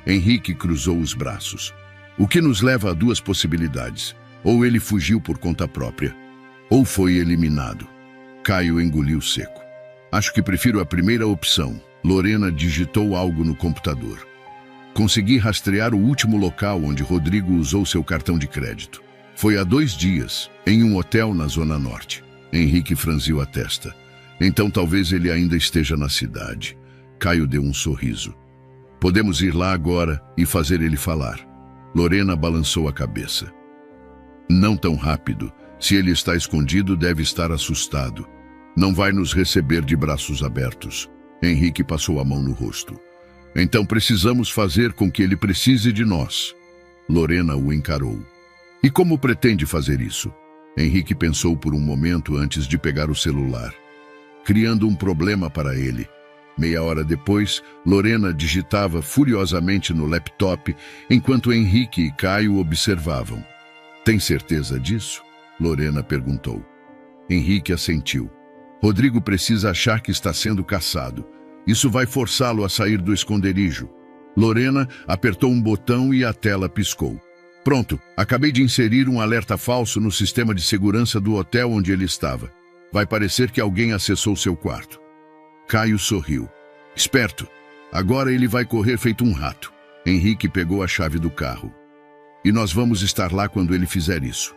Henrique cruzou os braços. O que nos leva a duas possibilidades. Ou ele fugiu por conta própria, ou foi eliminado. Caio engoliu seco. Acho que prefiro a primeira opção. Lorena digitou algo no computador. Consegui rastrear o último local onde Rodrigo usou seu cartão de crédito. Foi há 2 dias, em um hotel na Zona Norte. Henrique franziu a testa. Então talvez ele ainda esteja na cidade. Caio deu um sorriso. Podemos ir lá agora e fazer ele falar. Lorena balançou a cabeça. Não tão rápido. Se ele está escondido, deve estar assustado. Não vai nos receber de braços abertos. Henrique passou a mão no rosto. Então precisamos fazer com que ele precise de nós. Lorena o encarou. E como pretende fazer isso? Henrique pensou por um momento antes de pegar o celular. Criando um problema para ele. Meia hora depois, Lorena digitava furiosamente no laptop, enquanto Henrique e Caio observavam. Tem certeza disso? Lorena perguntou. Henrique assentiu. Rodrigo precisa achar que está sendo caçado. Isso vai forçá-lo a sair do esconderijo. Lorena apertou um botão e a tela piscou. Pronto, acabei de inserir um alerta falso no sistema de segurança do hotel onde ele estava. Vai parecer que alguém acessou seu quarto. Caio sorriu. Esperto. Agora ele vai correr feito um rato. Henrique pegou a chave do carro. E nós vamos estar lá quando ele fizer isso.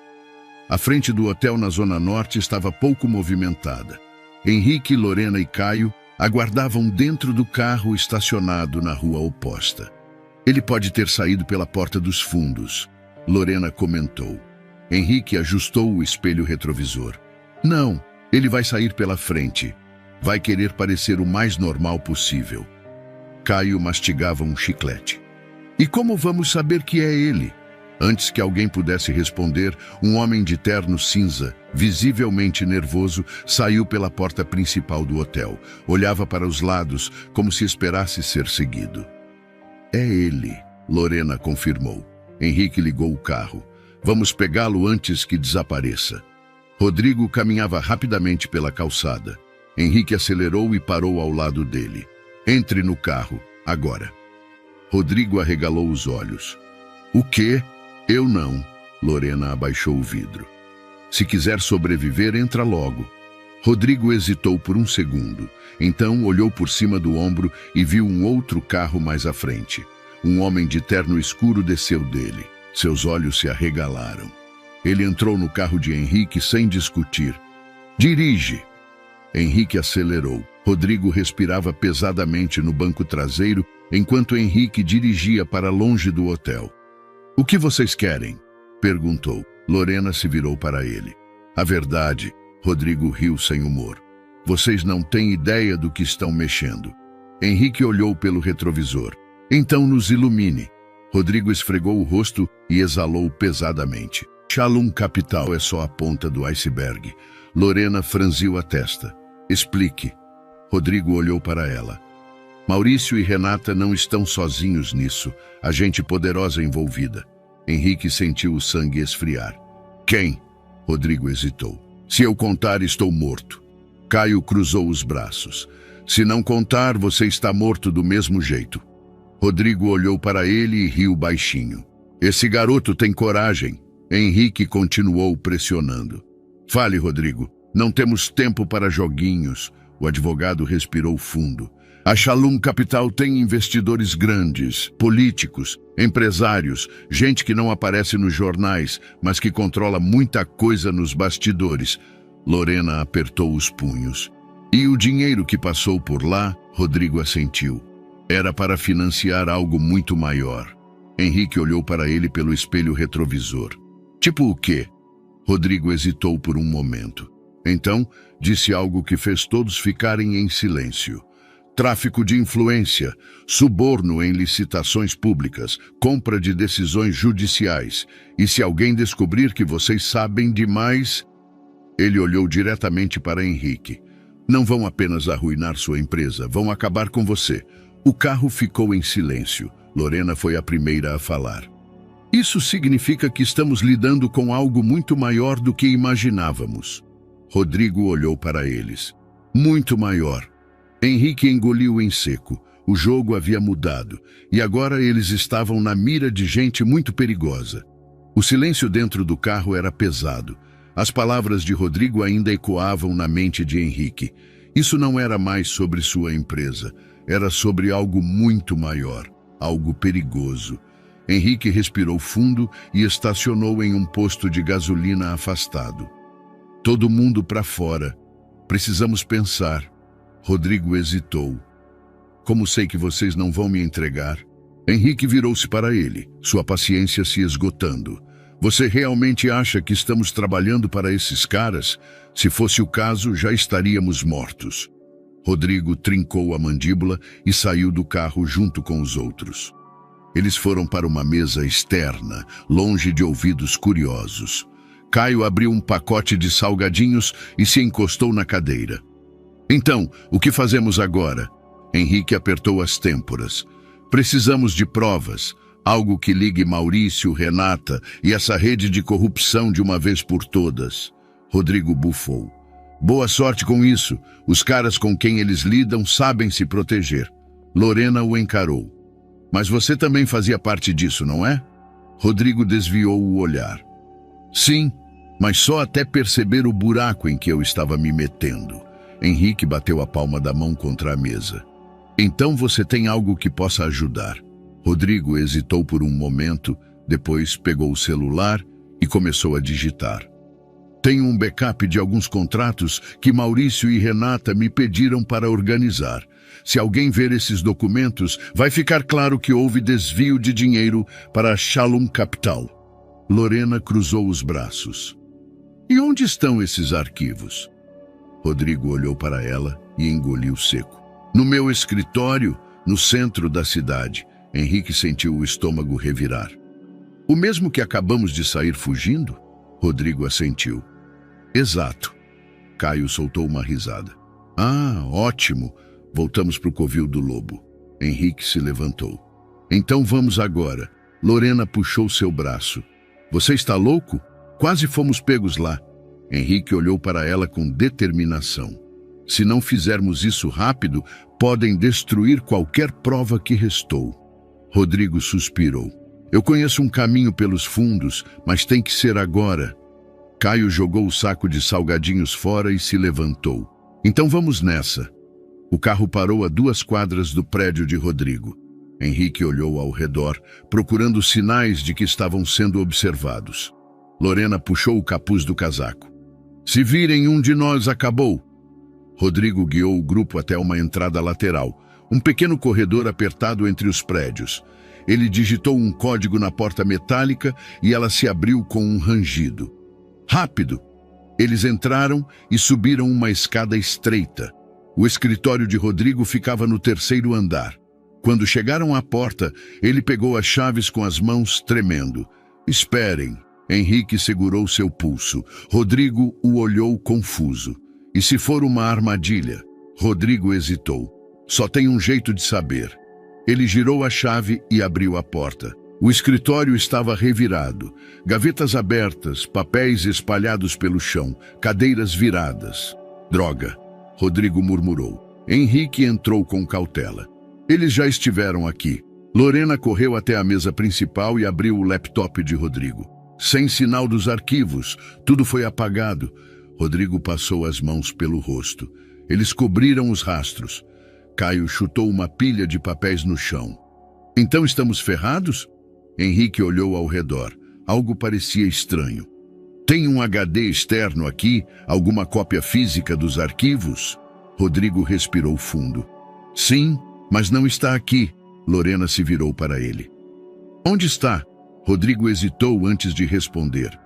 A frente do hotel na Zona Norte estava pouco movimentada. Henrique, Lorena e Caio aguardavam dentro do carro estacionado na rua oposta. Ele pode ter saído pela porta dos fundos, Lorena comentou. Henrique ajustou o espelho retrovisor. Não, ele vai sair pela frente. Vai querer parecer o mais normal possível. Caio mastigava um chiclete. E como vamos saber que é ele? Antes que alguém pudesse responder, um homem de terno cinza, visivelmente nervoso, saiu pela porta principal do hotel. Olhava para os lados, como se esperasse ser seguido. É ele, Lorena confirmou. Henrique ligou o carro. Vamos pegá-lo antes que desapareça. Rodrigo caminhava rapidamente pela calçada. Henrique acelerou e parou ao lado dele. Entre no carro, agora. Rodrigo arregalou os olhos. O quê? Eu não. Lorena abaixou o vidro. Se quiser sobreviver, entra logo. Rodrigo hesitou por um segundo. Então olhou por cima do ombro e viu um outro carro mais à frente. Um homem de terno escuro desceu dele. Seus olhos se arregalaram. Ele entrou no carro de Henrique sem discutir. Dirige! Henrique acelerou. Rodrigo respirava pesadamente no banco traseiro, enquanto Henrique dirigia para longe do hotel. O que vocês querem? Perguntou. Lorena se virou para ele. A verdade, Rodrigo riu sem humor. Vocês não têm ideia do que estão mexendo. Henrique olhou pelo retrovisor. Então nos ilumine. Rodrigo esfregou o rosto e exalou pesadamente. Shalom Capital é só a ponta do iceberg. Lorena franziu a testa. Explique. Rodrigo olhou para ela. Maurício e Renata não estão sozinhos nisso. Há gente poderosa envolvida. Henrique sentiu o sangue esfriar. Quem? Rodrigo hesitou. Se eu contar, estou morto. Caio cruzou os braços. Se não contar, você está morto do mesmo jeito. Rodrigo olhou para ele e riu baixinho. Esse garoto tem coragem. Henrique continuou pressionando. Fale, Rodrigo. Não temos tempo para joguinhos. O advogado respirou fundo. A Shalom Capital tem investidores grandes, políticos, empresários, gente que não aparece nos jornais, mas que controla muita coisa nos bastidores. Lorena apertou os punhos. E o dinheiro que passou por lá, Rodrigo assentiu. Era para financiar algo muito maior. Henrique olhou para ele pelo espelho retrovisor. Tipo o quê? Rodrigo hesitou por um momento. Então, disse algo que fez todos ficarem em silêncio. Tráfico de influência, suborno em licitações públicas, compra de decisões judiciais. E se alguém descobrir que vocês sabem demais... Ele olhou diretamente para Henrique. Não vão apenas arruinar sua empresa, vão acabar com você. O carro ficou em silêncio. Lorena foi a primeira a falar. Isso significa que estamos lidando com algo muito maior do que imaginávamos. Rodrigo olhou para eles. Muito maior. Henrique engoliu em seco. O jogo havia mudado, e agora eles estavam na mira de gente muito perigosa. O silêncio dentro do carro era pesado. As palavras de Rodrigo ainda ecoavam na mente de Henrique. Isso não era mais sobre sua empresa. Era sobre algo muito maior, algo perigoso. Henrique respirou fundo e estacionou em um posto de gasolina afastado. Todo mundo para fora. Precisamos pensar. Rodrigo hesitou. Como sei que vocês não vão me entregar? Henrique virou-se para ele, sua paciência se esgotando. Você realmente acha que estamos trabalhando para esses caras? Se fosse o caso, já estaríamos mortos. Rodrigo trincou a mandíbula e saiu do carro junto com os outros. Eles foram para uma mesa externa, longe de ouvidos curiosos. Caio abriu um pacote de salgadinhos e se encostou na cadeira. Então, o que fazemos agora? Henrique apertou as têmporas. Precisamos de provas, algo que ligue Maurício, Renata e essa rede de corrupção de uma vez por todas. Rodrigo bufou. Boa sorte com isso. Os caras com quem eles lidam sabem se proteger. Lorena o encarou. Mas você também fazia parte disso, não é? Rodrigo desviou o olhar. Sim, mas só até perceber o buraco em que eu estava me metendo. Henrique bateu a palma da mão contra a mesa. Então você tem algo que possa ajudar. Rodrigo hesitou por um momento, depois pegou o celular e começou a digitar. Tenho um backup de alguns contratos que Maurício e Renata me pediram para organizar. Se alguém ver esses documentos, vai ficar claro que houve desvio de dinheiro para a Shalom Capital. Lorena cruzou os braços. E onde estão esses arquivos? Rodrigo olhou para ela e engoliu seco. No meu escritório, no centro da cidade. Henrique sentiu o estômago revirar. O mesmo que acabamos de sair fugindo? Rodrigo assentiu. Exato. Caio soltou uma risada. Ah, ótimo. Voltamos para o covil do lobo. Henrique se levantou. Então vamos agora. Lorena puxou seu braço. Você está louco? Quase fomos pegos lá. Henrique olhou para ela com determinação. Se não fizermos isso rápido, podem destruir qualquer prova que restou. Rodrigo suspirou. Eu conheço um caminho pelos fundos, mas tem que ser agora. Caio jogou o saco de salgadinhos fora e se levantou. Então vamos nessa. O carro parou a 2 quadras do prédio de Rodrigo. Henrique olhou ao redor, procurando sinais de que estavam sendo observados. Lorena puxou o capuz do casaco. Se virem um de nós, acabou. Rodrigo guiou o grupo até uma entrada lateral, um pequeno corredor apertado entre os prédios. Ele digitou um código na porta metálica e ela se abriu com um rangido. Rápido! Eles entraram e subiram uma escada estreita. O escritório de Rodrigo ficava no 3º andar. Quando chegaram à porta, ele pegou as chaves com as mãos tremendo. Esperem. Henrique segurou seu pulso. Rodrigo o olhou confuso. E se for uma armadilha? Rodrigo hesitou. Só tem um jeito de saber. Ele girou a chave e abriu a porta. O escritório estava revirado. Gavetas abertas, papéis espalhados pelo chão, cadeiras viradas. Droga! Rodrigo murmurou. Henrique entrou com cautela. Eles já estiveram aqui. Lorena correu até a mesa principal e abriu o laptop de Rodrigo. Sem sinal dos arquivos, tudo foi apagado. Rodrigo passou as mãos pelo rosto. Eles cobriram os rastros. Caio chutou uma pilha de papéis no chão. Então estamos ferrados? Henrique olhou ao redor. Algo parecia estranho. Tem um HD externo aqui? Alguma cópia física dos arquivos? Rodrigo respirou fundo. Sim, mas não está aqui. Lorena se virou para ele. Onde está? Rodrigo hesitou antes de responder.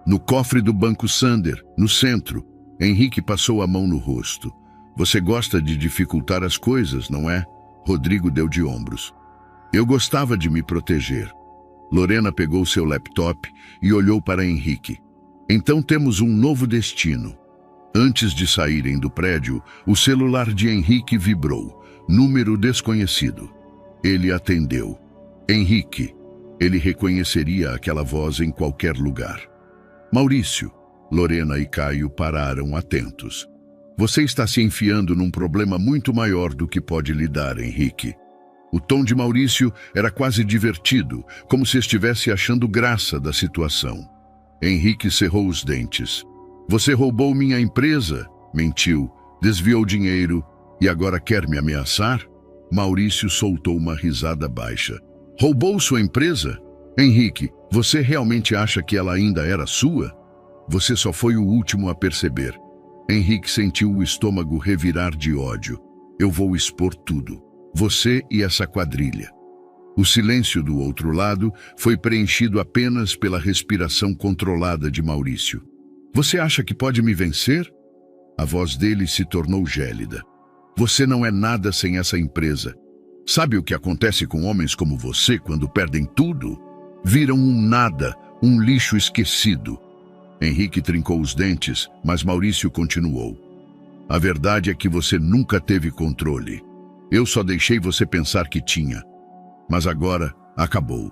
No cofre do Banco Sander, no centro. Henrique passou a mão no rosto. Você gosta de dificultar as coisas, não é? Rodrigo deu de ombros. Eu gostava de me proteger. Lorena pegou seu laptop e olhou para Henrique. Então temos um novo destino. Antes de saírem do prédio, o celular de Henrique vibrou. Número desconhecido. Ele atendeu. Henrique. Ele reconheceria aquela voz em qualquer lugar. Maurício. Lorena e Caio pararam atentos. Você está se enfiando num problema muito maior do que pode lidar, Henrique. O tom de Maurício era quase divertido, como se estivesse achando graça da situação. Henrique cerrou os dentes. Você roubou minha empresa, mentiu, desviou dinheiro e agora quer me ameaçar? Maurício soltou uma risada baixa. Roubou sua empresa? Henrique, você realmente acha que ela ainda era sua? Você só foi o último a perceber. Henrique sentiu o estômago revirar de ódio. Eu vou expor tudo. Você e essa quadrilha. O silêncio do outro lado foi preenchido apenas pela respiração controlada de Maurício. Você acha que pode me vencer? A voz dele se tornou gélida. Você não é nada sem essa empresa. Sabe o que acontece com homens como você quando perdem tudo? Viram um nada, um lixo esquecido. Henrique trincou os dentes, mas Maurício continuou. A verdade é que você nunca teve controle. Eu só deixei você pensar que tinha. Mas agora acabou.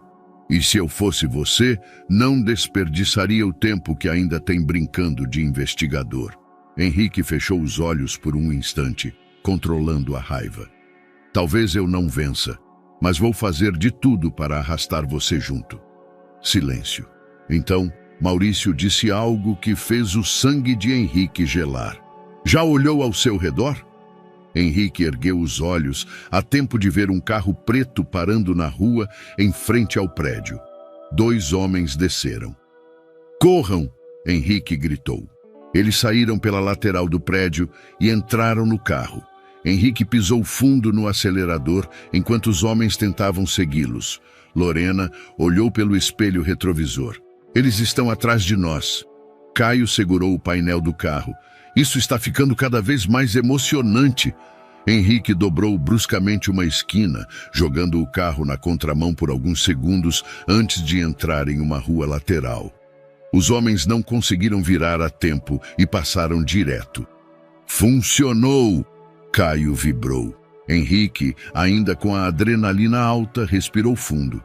E se eu fosse você, não desperdiçaria o tempo que ainda tem brincando de investigador. Henrique fechou os olhos por um instante, controlando a raiva. Talvez eu não vença, mas vou fazer de tudo para arrastar você junto. Silêncio. Então, Maurício disse algo que fez o sangue de Henrique gelar. Já olhou ao seu redor? Henrique ergueu os olhos a tempo de ver um carro preto parando na rua em frente ao prédio. 2 homens desceram. Corram! Henrique gritou. Eles saíram pela lateral do prédio e entraram no carro. Henrique pisou fundo no acelerador enquanto os homens tentavam segui-los. Lorena olhou pelo espelho retrovisor. Eles estão atrás de nós. Caio segurou o painel do carro. Isso está ficando cada vez mais emocionante. Henrique dobrou bruscamente uma esquina, jogando o carro na contramão por alguns segundos antes de entrar em uma rua lateral. Os homens não conseguiram virar a tempo e passaram direto. Funcionou! Caio vibrou. Henrique, ainda com a adrenalina alta, respirou fundo.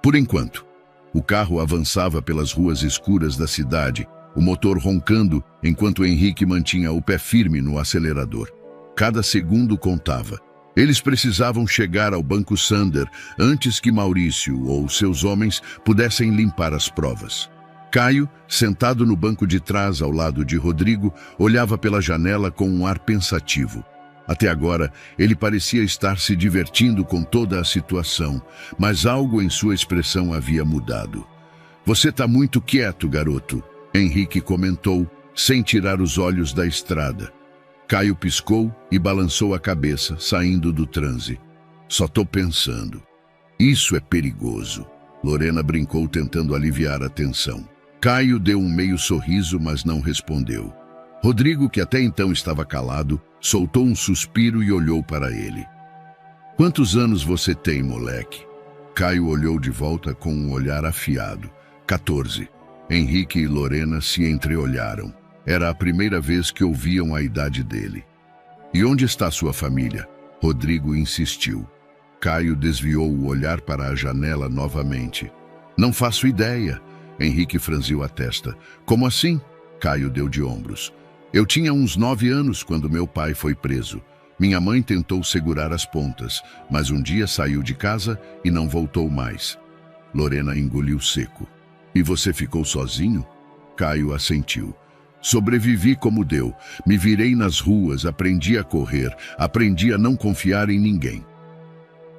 Por enquanto, o carro avançava pelas ruas escuras da cidade, o motor roncando enquanto Henrique mantinha o pé firme no acelerador. Cada segundo contava. Eles precisavam chegar ao Banco Sander antes que Maurício ou seus homens pudessem limpar as provas. Caio, sentado no banco de trás ao lado de Rodrigo, olhava pela janela com um ar pensativo. Até agora, ele parecia estar se divertindo com toda a situação, mas algo em sua expressão havia mudado. Você está muito quieto, garoto, Henrique comentou, sem tirar os olhos da estrada. Caio piscou e balançou a cabeça, saindo do transe. Só tô pensando. Isso é perigoso. Lorena brincou, tentando aliviar a tensão. Caio deu um meio sorriso, mas não respondeu. Rodrigo, que até então estava calado, soltou um suspiro e olhou para ele. Quantos anos você tem, moleque? Caio olhou de volta com um olhar afiado. 14. Henrique e Lorena se entreolharam. Era a primeira vez que ouviam a idade dele. E onde está sua família? Rodrigo insistiu. Caio desviou o olhar para a janela novamente. Não faço ideia. Henrique franziu a testa. Como assim? Caio deu de ombros. Eu tinha uns 9 anos quando meu pai foi preso. Minha mãe tentou segurar as pontas, mas um dia saiu de casa e não voltou mais. Lorena engoliu seco. E você ficou sozinho? Caio assentiu. Sobrevivi como deu. Me virei nas ruas, aprendi a correr, aprendi a não confiar em ninguém.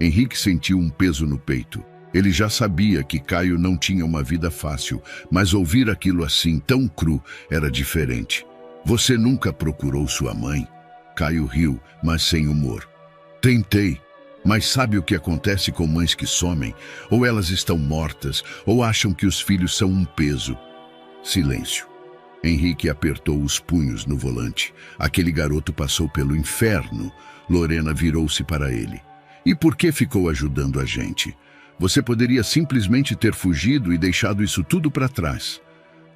Henrique sentiu um peso no peito. Ele já sabia que Caio não tinha uma vida fácil, mas ouvir aquilo assim, tão cru, era diferente. Você nunca procurou sua mãe? Caio riu, mas sem humor. Tentei, mas sabe o que acontece com mães que somem? Ou elas estão mortas, ou acham que os filhos são um peso. Silêncio. Henrique apertou os punhos no volante. Aquele garoto passou pelo inferno. Lorena virou-se para ele. E por que ficou ajudando a gente? Você poderia simplesmente ter fugido e deixado isso tudo para trás.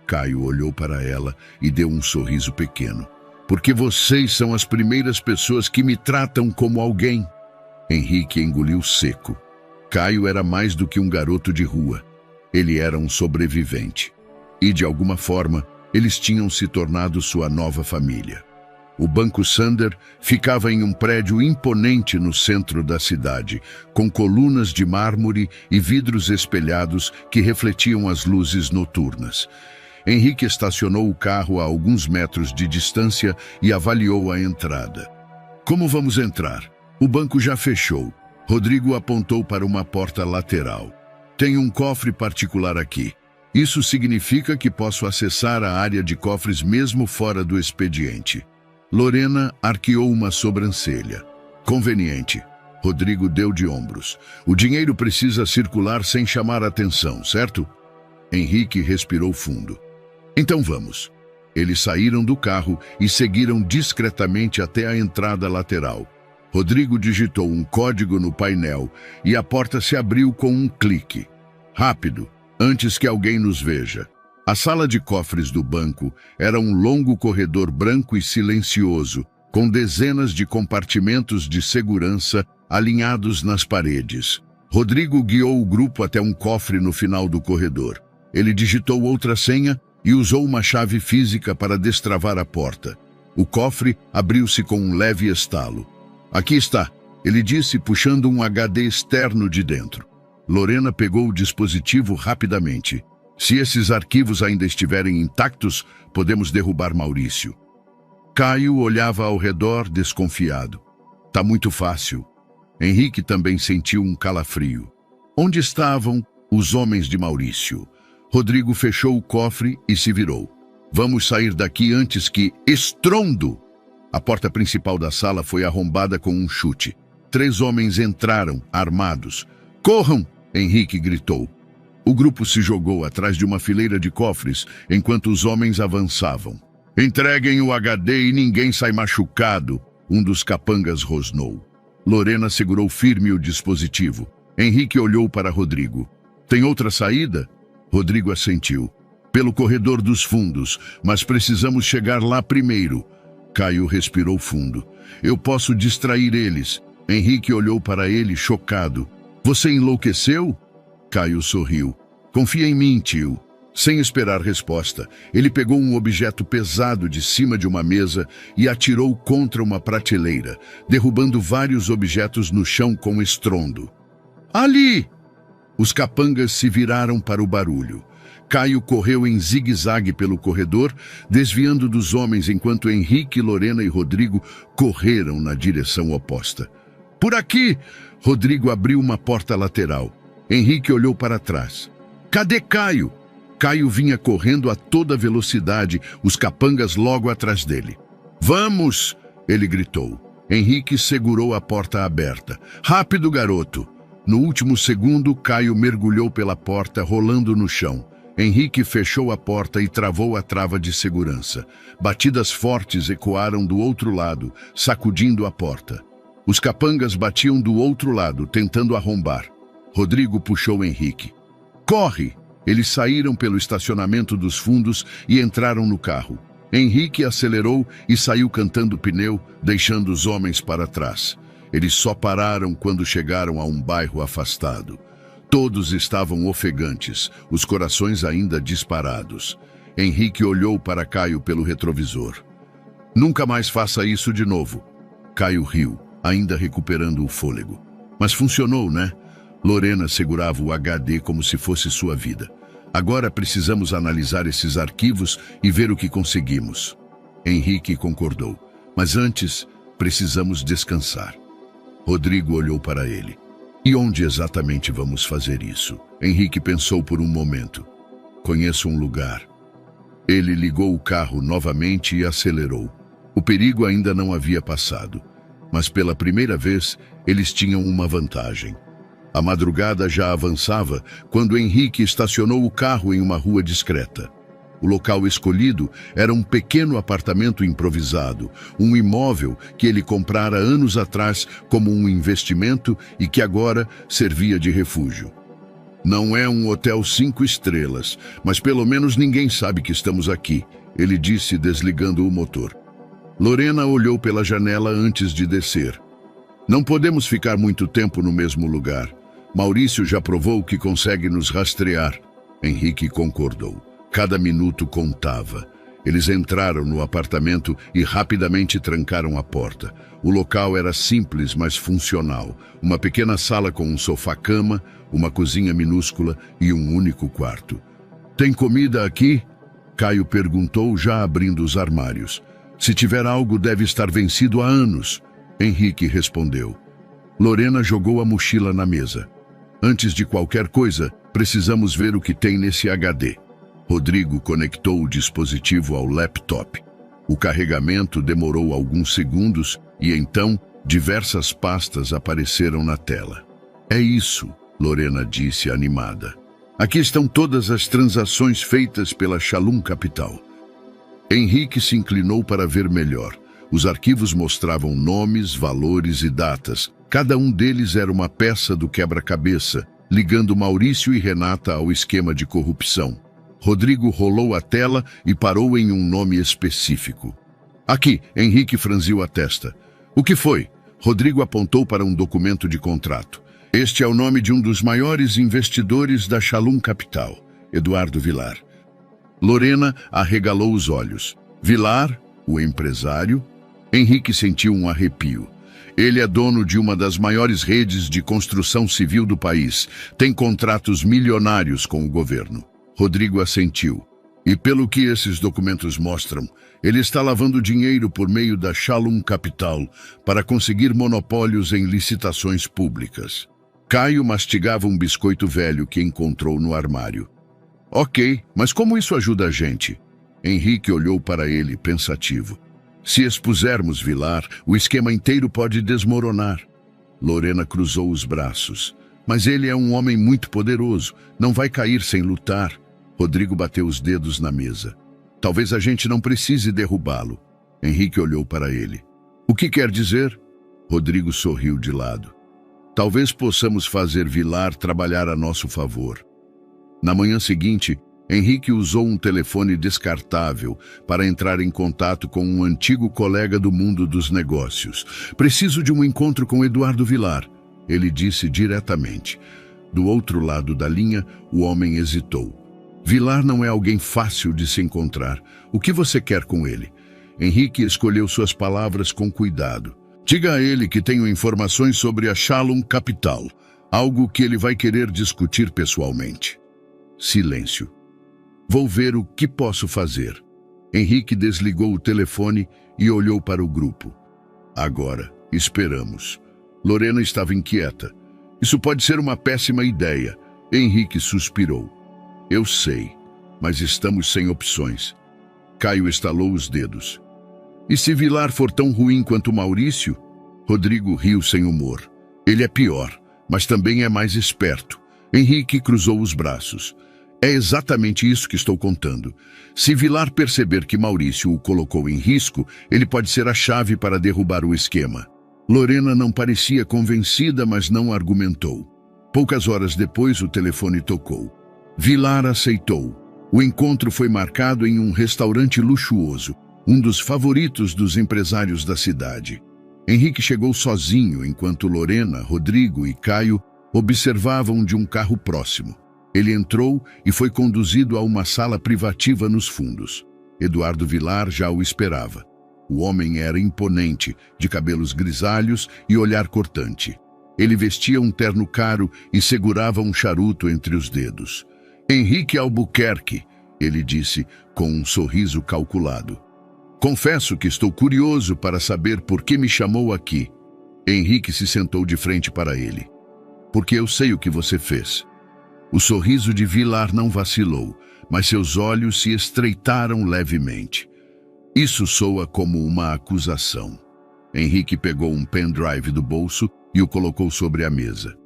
Caio olhou para ela e deu um sorriso pequeno. Porque vocês são as primeiras pessoas que me tratam como alguém. Henrique engoliu seco. Caio era mais do que um garoto de rua. Ele era um sobrevivente. E, de alguma forma, eles tinham se tornado sua nova família. O Banco Sander ficava em um prédio imponente no centro da cidade, com colunas de mármore e vidros espelhados que refletiam as luzes noturnas. Henrique estacionou o carro a alguns metros de distância e avaliou a entrada. Como vamos entrar? O banco já fechou. Rodrigo apontou para uma porta lateral. Tem um cofre particular aqui. Isso significa que posso acessar a área de cofres mesmo fora do expediente. Lorena arqueou uma sobrancelha. Conveniente. Rodrigo deu de ombros. O dinheiro precisa circular sem chamar atenção, certo? Henrique respirou fundo. Então vamos. Eles saíram do carro e seguiram discretamente até a entrada lateral. Rodrigo digitou um código no painel e a porta se abriu com um clique. Rápido, antes que alguém nos veja. A sala de cofres do banco era um longo corredor branco e silencioso, com dezenas de compartimentos de segurança alinhados nas paredes. Rodrigo guiou o grupo até um cofre no final do corredor. Ele digitou outra senha e usou uma chave física para destravar a porta. O cofre abriu-se com um leve estalo. Aqui está, ele disse, puxando um HD externo de dentro. Lorena pegou o dispositivo rapidamente. Se esses arquivos ainda estiverem intactos, podemos derrubar Maurício. Caio olhava ao redor desconfiado. Tá muito fácil. Henrique também sentiu um calafrio. Onde estavam os homens de Maurício? Rodrigo fechou o cofre e se virou. Vamos sair daqui antes que... Estrondo! A porta principal da sala foi arrombada com um chute. 3 homens entraram, armados. Corram! Henrique gritou. O grupo se jogou atrás de uma fileira de cofres, enquanto os homens avançavam. Entreguem o HD e ninguém sai machucado, um dos capangas rosnou. Lorena segurou firme o dispositivo. Henrique olhou para Rodrigo. Tem outra saída? Rodrigo assentiu. Pelo corredor dos fundos, mas precisamos chegar lá primeiro. Caio respirou fundo. Eu posso distrair eles. Henrique olhou para ele, chocado. Você enlouqueceu? Caio sorriu. Confia em mim, tio. Sem esperar resposta, ele pegou um objeto pesado de cima de uma mesa e atirou contra uma prateleira, derrubando vários objetos no chão com estrondo. Ali! Os capangas se viraram para o barulho. Caio correu em zigue-zague pelo corredor, desviando dos homens enquanto Henrique, Lorena e Rodrigo correram na direção oposta. Por aqui! Rodrigo abriu uma porta lateral. Henrique olhou para trás. Cadê Caio? Caio vinha correndo a toda velocidade, os capangas logo atrás dele. Vamos! Ele gritou. Henrique segurou a porta aberta. Rápido, garoto! No último segundo, Caio mergulhou pela porta, rolando no chão. Henrique fechou a porta e travou a trava de segurança. Batidas fortes ecoaram do outro lado, sacudindo a porta. Os capangas batiam do outro lado, tentando arrombar. Rodrigo puxou Henrique. Corre! Eles saíram pelo estacionamento dos fundos e entraram no carro. Henrique acelerou e saiu cantando pneu, deixando os homens para trás. Eles só pararam quando chegaram a um bairro afastado. Todos estavam ofegantes, os corações ainda disparados. Henrique olhou para Caio pelo retrovisor. Nunca mais faça isso de novo. Caio riu, ainda recuperando o fôlego. Mas funcionou, né? Lorena segurava o HD como se fosse sua vida. Agora precisamos analisar esses arquivos e ver o que conseguimos. Henrique concordou. Mas antes, precisamos descansar. Rodrigo olhou para ele. E onde exatamente vamos fazer isso? Henrique pensou por um momento. Conheço um lugar. Ele ligou o carro novamente e acelerou. O perigo ainda não havia passado, mas pela primeira vez eles tinham uma vantagem. A madrugada já avançava quando Henrique estacionou o carro em uma rua discreta. O local escolhido era um pequeno apartamento improvisado, um imóvel que ele comprara anos atrás como um investimento e que agora servia de refúgio. Não é um hotel 5 estrelas, mas pelo menos ninguém sabe que estamos aqui, ele disse desligando o motor. Lorena olhou pela janela antes de descer. Não podemos ficar muito tempo no mesmo lugar. Maurício já provou que consegue nos rastrear. Henrique concordou. Cada minuto contava. Eles entraram no apartamento e rapidamente trancaram a porta. O local era simples, mas funcional. Uma pequena sala com um sofá-cama, uma cozinha minúscula e um único quarto. Tem comida aqui? Caio perguntou, já abrindo os armários. Se tiver algo, deve estar vencido há anos. Henrique respondeu. Lorena jogou a mochila na mesa. Antes de qualquer coisa, precisamos ver o que tem nesse HD. Rodrigo conectou o dispositivo ao laptop. O carregamento demorou alguns segundos e então diversas pastas apareceram na tela. É isso, Lorena disse animada. Aqui estão todas as transações feitas pela Shalom Capital. Henrique se inclinou para ver melhor. Os arquivos mostravam nomes, valores e datas. Cada um deles era uma peça do quebra-cabeça, ligando Maurício e Renata ao esquema de corrupção. Rodrigo rolou a tela e parou em um nome específico. Aqui, Henrique franziu a testa. O que foi? Rodrigo apontou para um documento de contrato. Este é o nome de um dos maiores investidores da Shalom Capital, Eduardo Vilar. Lorena arregalou os olhos. Vilar, o empresário? Henrique sentiu um arrepio. Ele é dono de uma das maiores redes de construção civil do país. Tem contratos milionários com o governo. Rodrigo assentiu. E pelo que esses documentos mostram, ele está lavando dinheiro por meio da Shalom Capital para conseguir monopólios em licitações públicas. Caio mastigava um biscoito velho que encontrou no armário. Ok, mas como isso ajuda a gente? Henrique olhou para ele, pensativo. Se expusermos Vilar, o esquema inteiro pode desmoronar. Lorena cruzou os braços. Mas ele é um homem muito poderoso, não vai cair sem lutar. Rodrigo bateu os dedos na mesa. Talvez a gente não precise derrubá-lo. Henrique olhou para ele. O que quer dizer? Rodrigo sorriu de lado. Talvez possamos fazer Vilar trabalhar a nosso favor. Na manhã seguinte, Henrique usou um telefone descartável para entrar em contato com um antigo colega do mundo dos negócios. Preciso de um encontro com Eduardo Vilar, ele disse diretamente. Do outro lado da linha, o homem hesitou. Vilar não é alguém fácil de se encontrar. O que você quer com ele? Henrique escolheu suas palavras com cuidado. Diga a ele que tenho informações sobre a Shalom Capital, algo que ele vai querer discutir pessoalmente. Silêncio. Vou ver o que posso fazer. Henrique desligou o telefone e olhou para o grupo. Agora, esperamos. Lorena estava inquieta. Isso pode ser uma péssima ideia. Henrique suspirou. Eu sei, mas estamos sem opções. Caio estalou os dedos. E se Vilar for tão ruim quanto Maurício? Rodrigo riu sem humor. Ele é pior, mas também é mais esperto. Henrique cruzou os braços. É exatamente isso que estou contando. Se Vilar perceber que Maurício o colocou em risco, ele pode ser a chave para derrubar o esquema. Lorena não parecia convencida, mas não argumentou. Poucas horas depois, o telefone tocou. Vilar aceitou. O encontro foi marcado em um restaurante luxuoso, um dos favoritos dos empresários da cidade. Henrique chegou sozinho, enquanto Lorena, Rodrigo e Caio observavam de um carro próximo. Ele entrou e foi conduzido a uma sala privativa nos fundos. Eduardo Vilar já o esperava. O homem era imponente, de cabelos grisalhos e olhar cortante. Ele vestia um terno caro e segurava um charuto entre os dedos. Henrique Albuquerque, ele disse com um sorriso calculado. Confesso que estou curioso para saber por que me chamou aqui. Henrique se sentou de frente para ele. Porque eu sei o que você fez. O sorriso de Vilar não vacilou, mas seus olhos se estreitaram levemente. Isso soa como uma acusação. Henrique pegou um pendrive do bolso e o colocou sobre a mesa.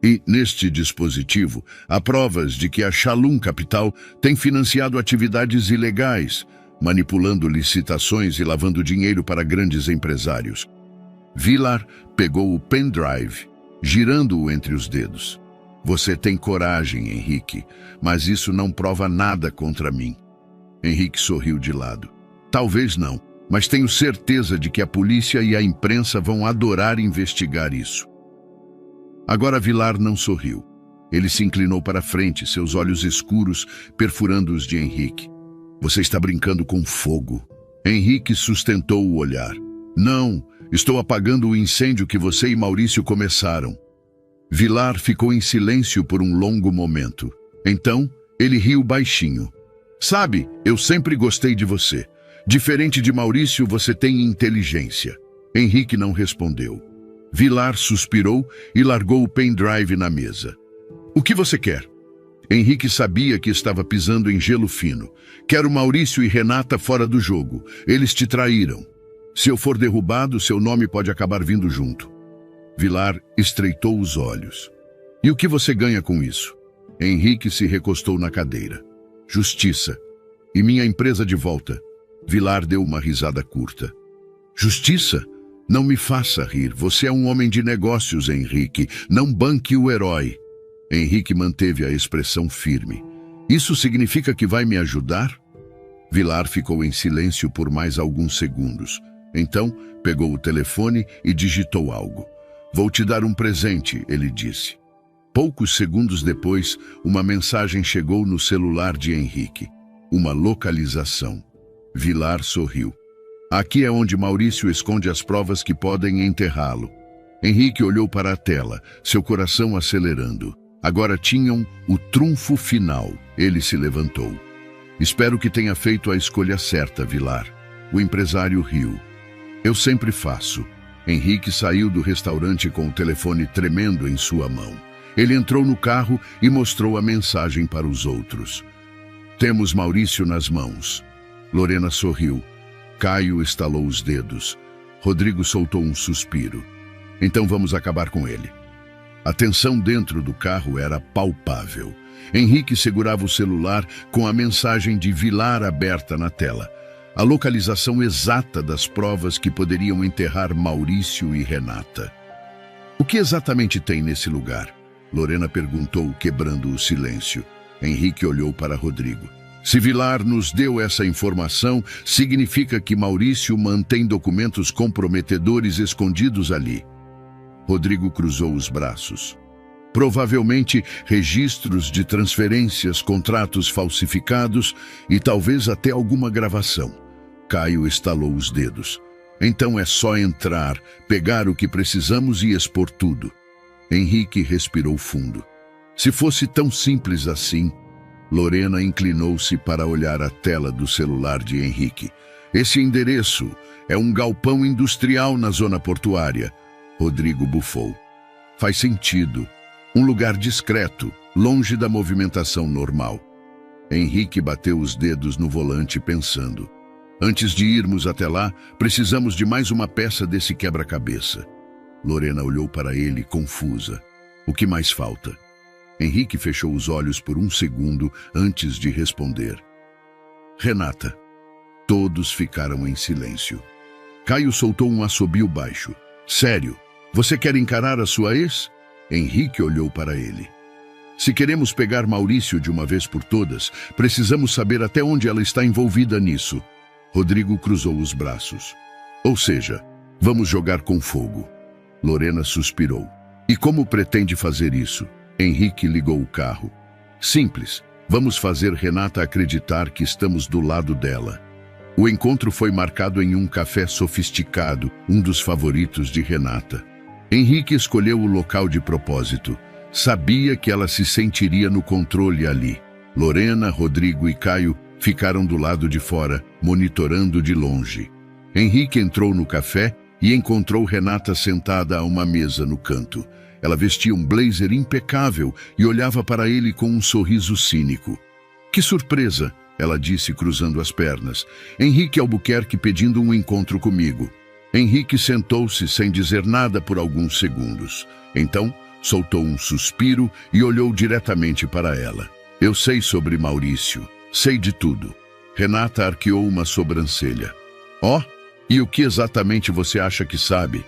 E, neste dispositivo, há provas de que a Shalom Capital tem financiado atividades ilegais, manipulando licitações e lavando dinheiro para grandes empresários. Vilar pegou o pendrive, girando-o entre os dedos. Você tem coragem, Henrique, mas isso não prova nada contra mim. Henrique sorriu de lado. Talvez não, mas tenho certeza de que a polícia e a imprensa vão adorar investigar isso. Agora Vilar não sorriu. Ele se inclinou para frente, seus olhos escuros perfurando os de Henrique. Você está brincando com fogo. Henrique sustentou o olhar. Não, estou apagando o incêndio que você e Maurício começaram. Vilar ficou em silêncio por um longo momento. Então, ele riu baixinho. Sabe, eu sempre gostei de você. Diferente de Maurício, você tem inteligência. Henrique não respondeu. Vilar suspirou e largou o pendrive na mesa. O que você quer? Henrique sabia que estava pisando em gelo fino. Quero Maurício e Renata fora do jogo. Eles te traíram. Se eu for derrubado, seu nome pode acabar vindo junto. Vilar estreitou os olhos. E o que você ganha com isso? Henrique se recostou na cadeira. Justiça. E minha empresa de volta. Vilar deu uma risada curta. Justiça? Não me faça rir. Você é um homem de negócios, Henrique. Não banque o herói. Henrique manteve a expressão firme. Isso significa que vai me ajudar? Vilar ficou em silêncio por mais alguns segundos. Então, pegou o telefone e digitou algo. Vou te dar um presente, ele disse. Poucos segundos depois, uma mensagem chegou no celular de Henrique. Uma localização. Vilar sorriu. Aqui é onde Maurício esconde as provas que podem enterrá-lo. Henrique olhou para a tela, seu coração acelerando. Agora tinham o trunfo final. Ele se levantou. Espero que tenha feito a escolha certa, Vilar. O empresário riu. Eu sempre faço. Henrique saiu do restaurante com o telefone tremendo em sua mão. Ele entrou no carro e mostrou a mensagem para os outros. Temos Maurício nas mãos. Lorena sorriu. Caio estalou os dedos. Rodrigo soltou um suspiro. Então vamos acabar com ele. A tensão dentro do carro era palpável. Henrique segurava o celular com a mensagem de Vilar aberta na tela. A localização exata das provas que poderiam enterrar Maurício e Renata. O que exatamente tem nesse lugar? Lorena perguntou, quebrando o silêncio. Henrique olhou para Rodrigo. Se Vilar nos deu essa informação, significa que Maurício mantém documentos comprometedores escondidos ali. Rodrigo cruzou os braços. Provavelmente registros de transferências, contratos falsificados e talvez até alguma gravação. Caio estalou os dedos. Então é só entrar, pegar o que precisamos e expor tudo. Henrique respirou fundo. Se fosse tão simples assim... Lorena inclinou-se para olhar a tela do celular de Henrique. Esse endereço é um galpão industrial na zona portuária. Rodrigo bufou. Faz sentido. Um lugar discreto, longe da movimentação normal. Henrique bateu os dedos no volante pensando. Antes de irmos até lá, precisamos de mais uma peça desse quebra-cabeça. Lorena olhou para ele, confusa. O que mais falta? Henrique fechou os olhos por um segundo antes de responder. Renata. Todos ficaram em silêncio. Caio soltou um assobio baixo. Sério? Você quer encarar a sua ex? Henrique olhou para ele. Se queremos pegar Maurício de uma vez por todas, precisamos saber até onde ela está envolvida nisso. Rodrigo cruzou os braços. Ou seja, vamos jogar com fogo. Lorena suspirou. E como pretende fazer isso? Henrique ligou o carro. Simples. Vamos fazer Renata acreditar que estamos do lado dela. O encontro foi marcado em um café sofisticado, um dos favoritos de Renata. Henrique escolheu o local de propósito. Sabia que ela se sentiria no controle ali. Lorena, Rodrigo e Caio ficaram do lado de fora, monitorando de longe. Henrique entrou no café e encontrou Renata sentada a uma mesa no canto. Ela vestia um blazer impecável e olhava para ele com um sorriso cínico. "Que surpresa!" ela disse cruzando as pernas. "Henrique Albuquerque pedindo um encontro comigo." Henrique sentou-se sem dizer nada por alguns segundos. Então, soltou um suspiro e olhou diretamente para ela. "Eu sei sobre Maurício. Sei de tudo." Renata arqueou uma sobrancelha. "Oh, e o que exatamente você acha que sabe?"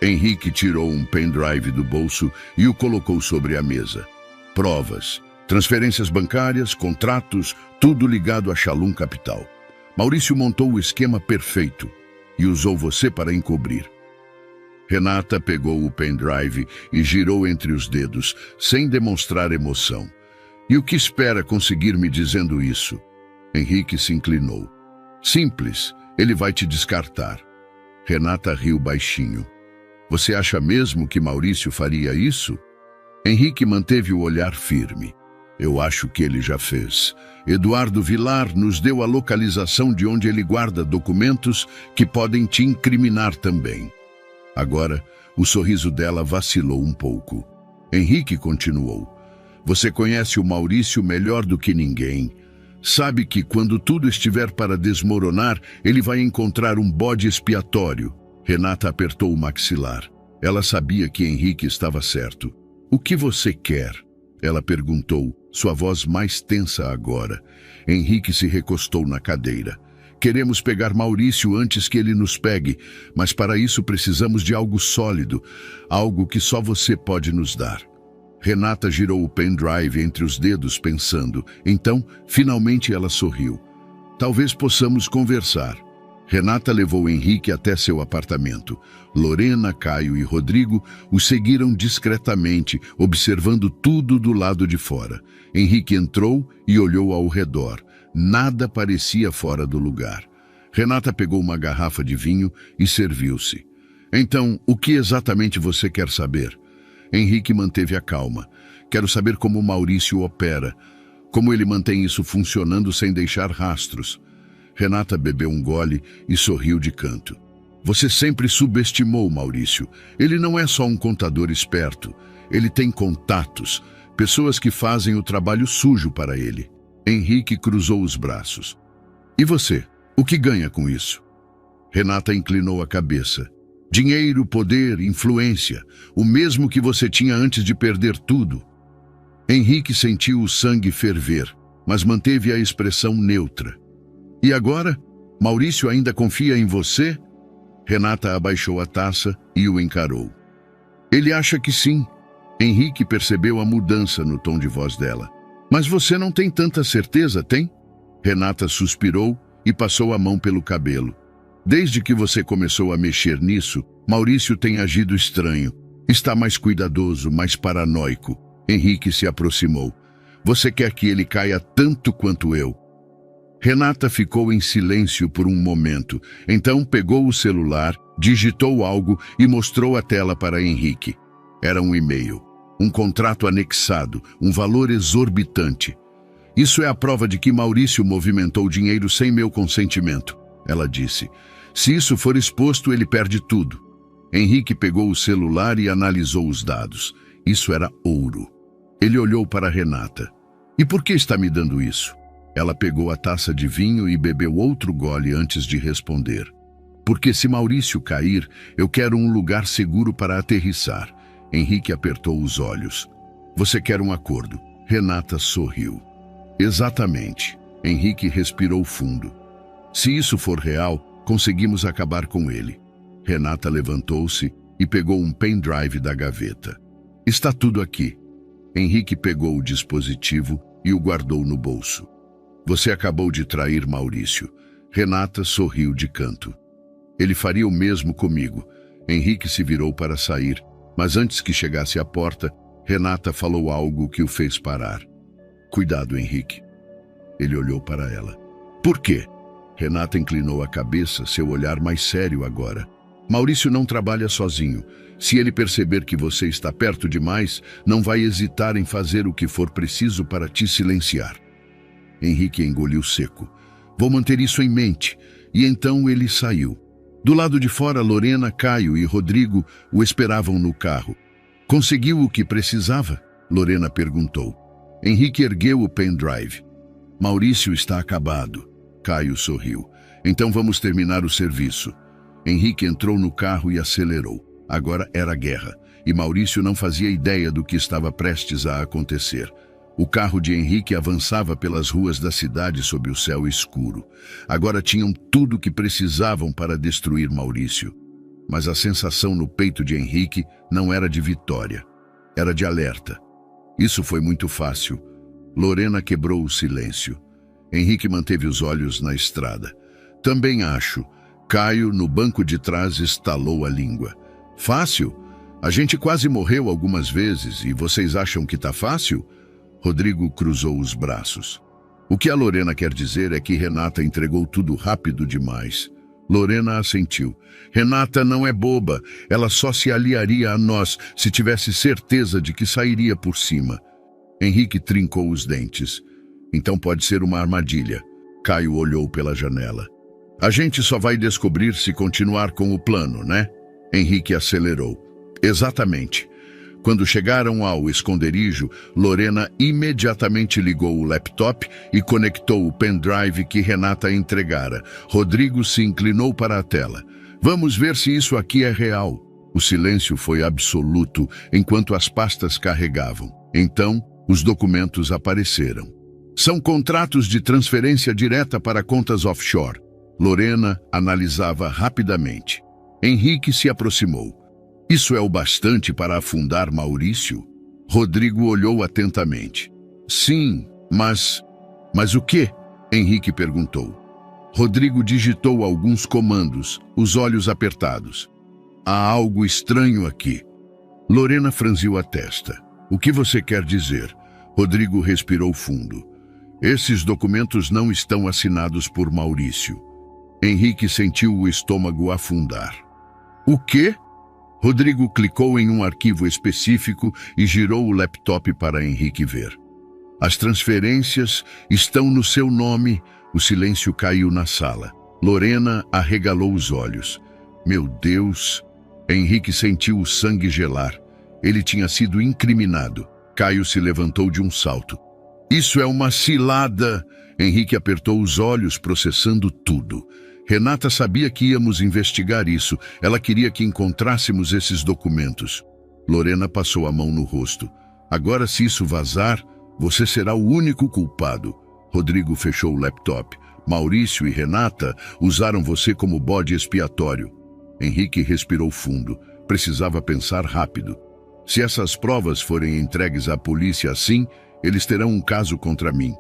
Henrique tirou um pendrive do bolso e o colocou sobre a mesa. "Provas, transferências bancárias, contratos, tudo ligado a Shalom Capital. Maurício montou o esquema perfeito e usou você para encobrir." Renata pegou o pendrive e girou entre os dedos, sem demonstrar emoção. "E o que espera conseguir me dizendo isso?" Henrique se inclinou. "Simples, ele vai te descartar." Renata riu baixinho. "Você acha mesmo que Maurício faria isso?" Henrique manteve o olhar firme. "Eu acho que ele já fez. Eduardo Vilar nos deu a localização de onde ele guarda documentos que podem te incriminar também." Agora, o sorriso dela vacilou um pouco. Henrique continuou. "Você conhece o Maurício melhor do que ninguém. Sabe que quando tudo estiver para desmoronar, ele vai encontrar um bode expiatório." Renata apertou o maxilar. Ela sabia que Henrique estava certo. "O que você quer?" ela perguntou, sua voz mais tensa agora. Henrique se recostou na cadeira. "Queremos pegar Maurício antes que ele nos pegue, mas para isso precisamos de algo sólido, algo que só você pode nos dar." Renata girou o pendrive entre os dedos pensando. Então, finalmente ela sorriu. "Talvez possamos conversar." Renata levou Henrique até seu apartamento. Lorena, Caio e Rodrigo o seguiram discretamente, observando tudo do lado de fora. Henrique entrou e olhou ao redor. Nada parecia fora do lugar. Renata pegou uma garrafa de vinho e serviu-se. "Então, o que exatamente você quer saber?" Henrique manteve a calma. "Quero saber como Maurício opera, como ele mantém isso funcionando sem deixar rastros." Renata bebeu um gole e sorriu de canto. "Você sempre subestimou Maurício. Ele não é só um contador esperto. Ele tem contatos, pessoas que fazem o trabalho sujo para ele." Henrique cruzou os braços. "E você? O que ganha com isso?" Renata inclinou a cabeça. "Dinheiro, poder, influência. O mesmo que você tinha antes de perder tudo." Henrique sentiu o sangue ferver, mas manteve a expressão neutra. "E agora? Maurício ainda confia em você?" Renata abaixou a taça e o encarou. "Ele acha que sim." Henrique percebeu a mudança no tom de voz dela. "Mas você não tem tanta certeza, tem?" Renata suspirou e passou a mão pelo cabelo. "Desde que você começou a mexer nisso, Maurício tem agido estranho. Está mais cuidadoso, mais paranoico." Henrique se aproximou. "Você quer que ele caia tanto quanto eu?" Renata ficou em silêncio por um momento. Então pegou o celular, digitou algo e mostrou a tela para Henrique. Era um e-mail. Um contrato anexado, um valor exorbitante. "Isso é a prova de que Maurício movimentou dinheiro sem meu consentimento," ela disse. "Se isso for exposto, ele perde tudo." Henrique pegou o celular e analisou os dados. Isso era ouro. Ele olhou para Renata. "E por que está me dando isso?" Ela pegou a taça de vinho e bebeu outro gole antes de responder. "Porque se Maurício cair, eu quero um lugar seguro para aterrissar." Henrique apertou os olhos. "Você quer um acordo?" Renata sorriu. "Exatamente." Henrique respirou fundo. "Se isso for real, conseguimos acabar com ele." Renata levantou-se e pegou um pendrive da gaveta. "Está tudo aqui." Henrique pegou o dispositivo e o guardou no bolso. "Você acabou de trair Maurício." Renata sorriu de canto. "Ele faria o mesmo comigo." Henrique se virou para sair, mas antes que chegasse à porta, Renata falou algo que o fez parar. "Cuidado, Henrique." Ele olhou para ela. "Por quê?" Renata inclinou a cabeça, seu olhar mais sério agora. Maurício não trabalha sozinho. Se ele perceber que você está perto demais, não vai hesitar em fazer o que for preciso para te silenciar. Henrique engoliu seco. Vou manter isso em mente. E então ele saiu. Do lado de fora, Lorena, Caio e Rodrigo o esperavam no carro. Conseguiu o que precisava? Lorena perguntou. Henrique ergueu o pendrive. Maurício está acabado. Caio sorriu. Então vamos terminar o serviço. Henrique entrou no carro e acelerou. Agora era guerra, e Maurício não fazia ideia do que estava prestes a acontecer. O carro de Henrique avançava pelas ruas da cidade sob o céu escuro. Agora tinham tudo o que precisavam para destruir Maurício. Mas a sensação no peito de Henrique não era de vitória, era de alerta. Isso foi muito fácil. Lorena quebrou o silêncio. Henrique manteve os olhos na estrada. Também acho. Caio, no banco de trás, estalou a língua. Fácil? A gente quase morreu algumas vezes e vocês acham que tá fácil? Rodrigo cruzou os braços. O que a Lorena quer dizer é que Renata entregou tudo rápido demais. Lorena assentiu. Renata não é boba. Ela só se aliaria a nós se tivesse certeza de que sairia por cima. Henrique trincou os dentes. Então pode ser uma armadilha. Caio olhou pela janela. A gente só vai descobrir se continuar com o plano, né? Henrique acelerou. Exatamente. Quando chegaram ao esconderijo, Lorena imediatamente ligou o laptop e conectou o pendrive que Renata entregara. Rodrigo se inclinou para a tela. Vamos ver se isso aqui é real. O silêncio foi absoluto enquanto as pastas carregavam. Então, os documentos apareceram. São contratos de transferência direta para contas offshore. Lorena analisava rapidamente. Henrique se aproximou. Isso é o bastante para afundar Maurício? Rodrigo olhou atentamente. Sim, mas o quê? Henrique perguntou. Rodrigo digitou alguns comandos, os olhos apertados. Há algo estranho aqui. Lorena franziu a testa. O que você quer dizer? Rodrigo respirou fundo. Esses documentos não estão assinados por Maurício. Henrique sentiu o estômago afundar. O quê? Rodrigo clicou em um arquivo específico e girou o laptop para Henrique ver. As transferências estão no seu nome. O silêncio caiu na sala. Lorena arregalou os olhos. Meu Deus! Henrique sentiu o sangue gelar. Ele tinha sido incriminado. Caio se levantou de um salto. Isso é uma cilada! Henrique apertou os olhos, processando tudo. Renata sabia que íamos investigar isso. Ela queria que encontrássemos esses documentos. Lorena passou a mão no rosto. Agora, se isso vazar, você será o único culpado. Rodrigo fechou o laptop. Maurício e Renata usaram você como bode expiatório. Henrique respirou fundo. Precisava pensar rápido. Se essas provas forem entregues à polícia assim, eles terão um caso contra mim.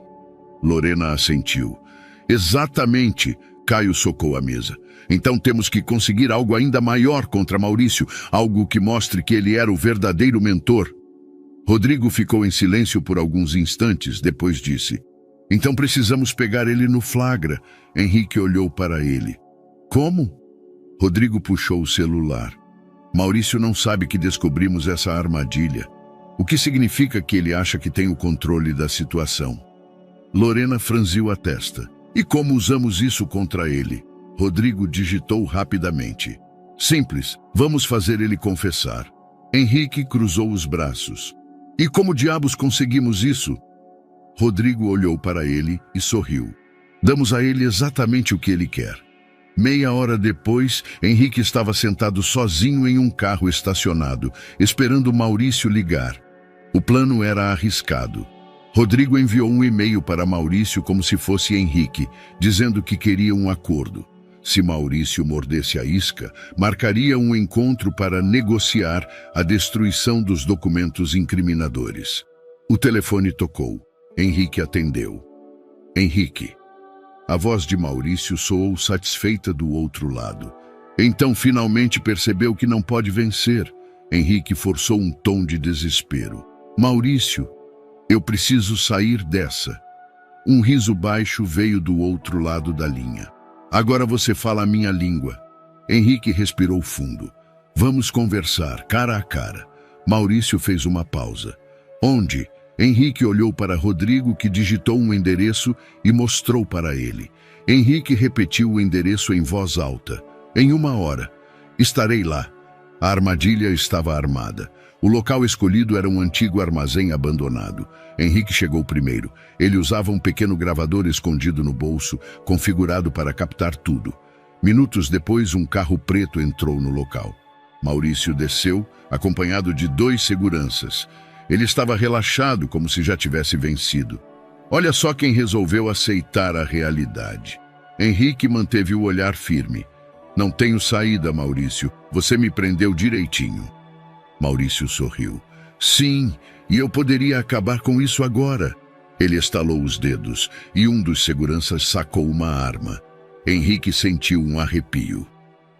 Lorena assentiu. Exatamente! Caio socou a mesa. Então temos que conseguir algo ainda maior contra Maurício, algo que mostre que ele era o verdadeiro mentor. Rodrigo ficou em silêncio por alguns instantes, depois disse. Então precisamos pegar ele no flagra. Henrique olhou para ele. Como? Rodrigo puxou o celular. Maurício não sabe que descobrimos essa armadilha. O que significa que ele acha que tem o controle da situação. Lorena franziu a testa. E como usamos isso contra ele? Rodrigo digitou rapidamente. Simples, vamos fazer ele confessar. Henrique cruzou os braços. E como diabos conseguimos isso? Rodrigo olhou para ele e sorriu. Damos a ele exatamente o que ele quer. Meia hora depois, Henrique estava sentado sozinho em um carro estacionado, esperando Maurício ligar. O plano era arriscado. Rodrigo enviou um e-mail para Maurício como se fosse Henrique, dizendo que queria um acordo. Se Maurício mordesse a isca, marcaria um encontro para negociar a destruição dos documentos incriminadores. O telefone tocou. Henrique atendeu. Henrique. A voz de Maurício soou satisfeita do outro lado. Então finalmente percebeu que não pode vencer. Henrique forçou um tom de desespero. Maurício, eu preciso sair dessa. Um riso baixo veio do outro lado da linha. Agora você fala a minha língua. Henrique respirou fundo. Vamos conversar, cara a cara. Maurício fez uma pausa. Onde? Henrique olhou para Rodrigo, que digitou um endereço e mostrou para ele. Henrique repetiu o endereço em voz alta. Em 1 hora. Estarei lá. A armadilha estava armada. O local escolhido era um antigo armazém abandonado. Henrique chegou primeiro. Ele usava um pequeno gravador escondido no bolso, configurado para captar tudo. Minutos depois, um carro preto entrou no local. Maurício desceu, acompanhado de 2 seguranças. Ele estava relaxado, como se já tivesse vencido. Olha só quem resolveu aceitar a realidade. Henrique manteve o olhar firme. Não tenho saída, Maurício. Você me prendeu direitinho. Maurício sorriu. Sim, e eu poderia acabar com isso agora. Ele estalou os dedos e um dos seguranças sacou uma arma. Henrique sentiu um arrepio.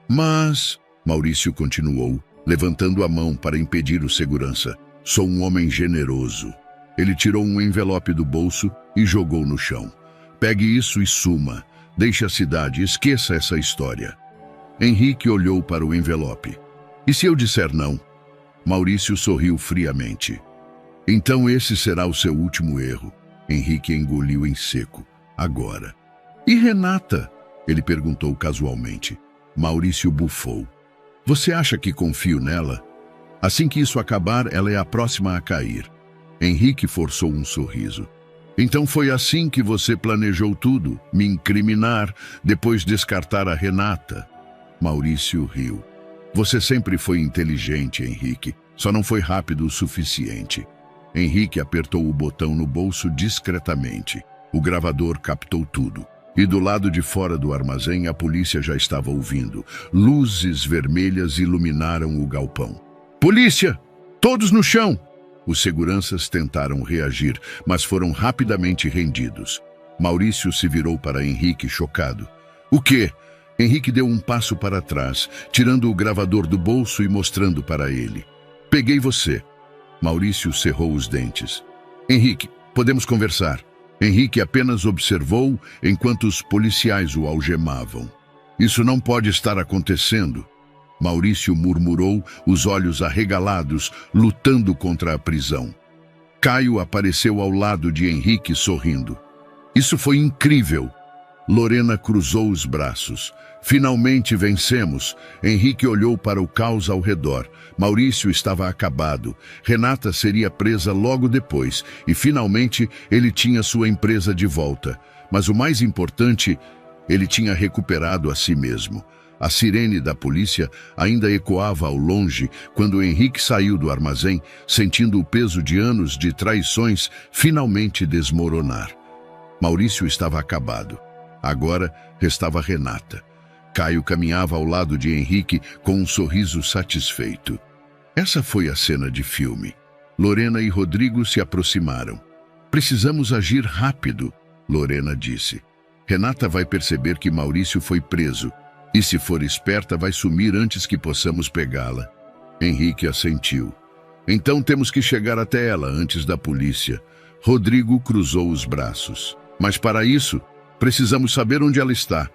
Mas, Maurício continuou, levantando a mão para impedir o segurança, sou um homem generoso. Ele tirou um envelope do bolso e jogou no chão. Pegue isso e suma. Deixe a cidade, esqueça essa história. Henrique olhou para o envelope. E se eu disser não? Maurício sorriu friamente. Então esse será o seu último erro. Henrique engoliu em seco. Agora. E Renata? Ele perguntou casualmente. Maurício bufou. Você acha que confio nela? Assim que isso acabar, ela é a próxima a cair. Henrique forçou um sorriso. Então foi assim que você planejou tudo? Me incriminar, depois descartar a Renata? Maurício riu. Você sempre foi inteligente, Henrique. Só não foi rápido o suficiente. Henrique apertou o botão no bolso discretamente. O gravador captou tudo. E do lado de fora do armazém, a polícia já estava ouvindo. Luzes vermelhas iluminaram o galpão. Polícia! Todos no chão! Os seguranças tentaram reagir, mas foram rapidamente rendidos. Maurício se virou para Henrique, chocado. O quê? Henrique deu um passo para trás, tirando o gravador do bolso e mostrando para ele. Peguei você. Maurício cerrou os dentes. Henrique, podemos conversar. Henrique apenas observou enquanto os policiais o algemavam. Isso não pode estar acontecendo. Maurício murmurou, os olhos arregalados, lutando contra a prisão. Caio apareceu ao lado de Henrique, sorrindo. Isso foi incrível. Lorena cruzou os braços. Finalmente vencemos. Henrique olhou para o caos ao redor. Maurício estava acabado. Renata seria presa logo depois. E finalmente ele tinha sua empresa de volta. Mas o mais importante, ele tinha recuperado a si mesmo. A sirene da polícia ainda ecoava ao longe quando Henrique saiu do armazém, sentindo o peso de anos de traições finalmente desmoronar. Maurício estava acabado. Agora restava Renata. Caio caminhava ao lado de Henrique com um sorriso satisfeito. Essa foi a cena de filme. Lorena e Rodrigo se aproximaram. Precisamos agir rápido, Lorena disse. Renata vai perceber que Maurício foi preso. E se for esperta, vai sumir antes que possamos pegá-la. Henrique assentiu. Então temos que chegar até ela antes da polícia. Rodrigo cruzou os braços. Mas para isso, precisamos saber onde ela está.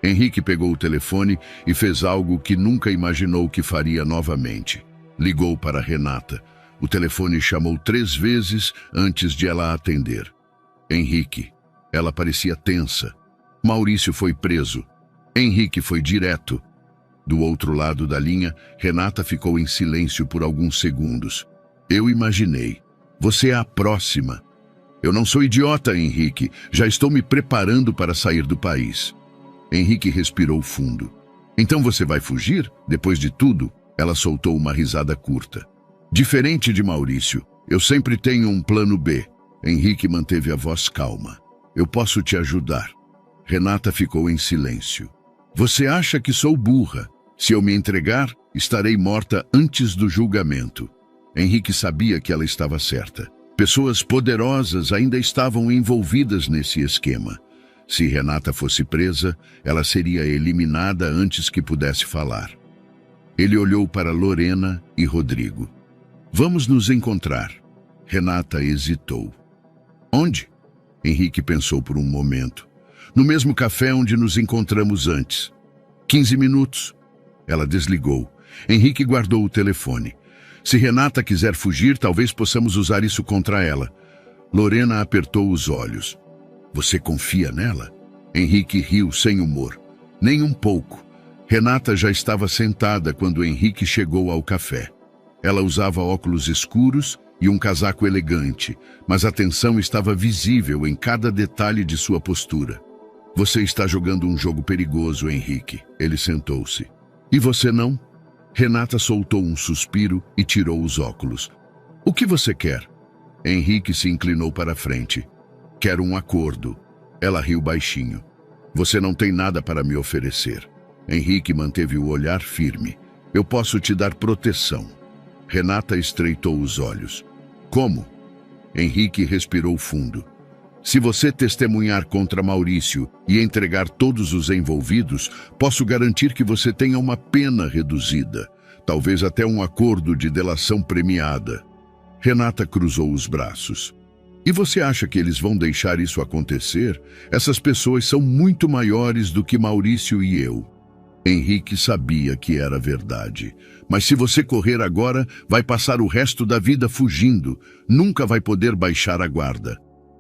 Henrique pegou o telefone e fez algo que nunca imaginou que faria novamente. Ligou para Renata. O telefone chamou 3 vezes antes de ela atender. Henrique. Ela parecia tensa. Maurício foi preso. Henrique foi direto. Do outro lado da linha, Renata ficou em silêncio por alguns segundos. Eu imaginei. Você é a próxima. Eu não sou idiota, Henrique. Já estou me preparando para sair do país. Henrique respirou fundo. Então você vai fugir? Depois de tudo, ela soltou uma risada curta. Diferente de Maurício, eu sempre tenho um plano B. Henrique manteve a voz calma. Eu posso te ajudar. Renata ficou em silêncio. Você acha que sou burra? Se eu me entregar, estarei morta antes do julgamento. Henrique sabia que ela estava certa. Pessoas poderosas ainda estavam envolvidas nesse esquema. Se Renata fosse presa, ela seria eliminada antes que pudesse falar. Ele olhou para Lorena e Rodrigo. Vamos nos encontrar. Renata hesitou. Onde? Henrique pensou por um momento. No mesmo café onde nos encontramos antes. 15 minutos. Ela desligou. Henrique guardou o telefone. Se Renata quiser fugir, talvez possamos usar isso contra ela. Lorena apertou os olhos. Você confia nela? Henrique riu sem humor. Nem um pouco. Renata já estava sentada quando Henrique chegou ao café. Ela usava óculos escuros e um casaco elegante, mas a tensão estava visível em cada detalhe de sua postura. Você está jogando um jogo perigoso, Henrique. Ele sentou-se. E você não? Renata soltou um suspiro e tirou os óculos. O que você quer? Henrique se inclinou para a frente. Quero um acordo. Ela riu baixinho. Você não tem nada para me oferecer. Henrique manteve o olhar firme. Eu posso te dar proteção. Renata estreitou os olhos. Como? Henrique respirou fundo. Se você testemunhar contra Maurício e entregar todos os envolvidos, posso garantir que você tenha uma pena reduzida, talvez até um acordo de delação premiada. Renata cruzou os braços. E você acha que eles vão deixar isso acontecer? Essas pessoas são muito maiores do que Maurício e eu. Henrique sabia que era verdade. Mas se você correr agora, vai passar o resto da vida fugindo. Nunca vai poder baixar a guarda.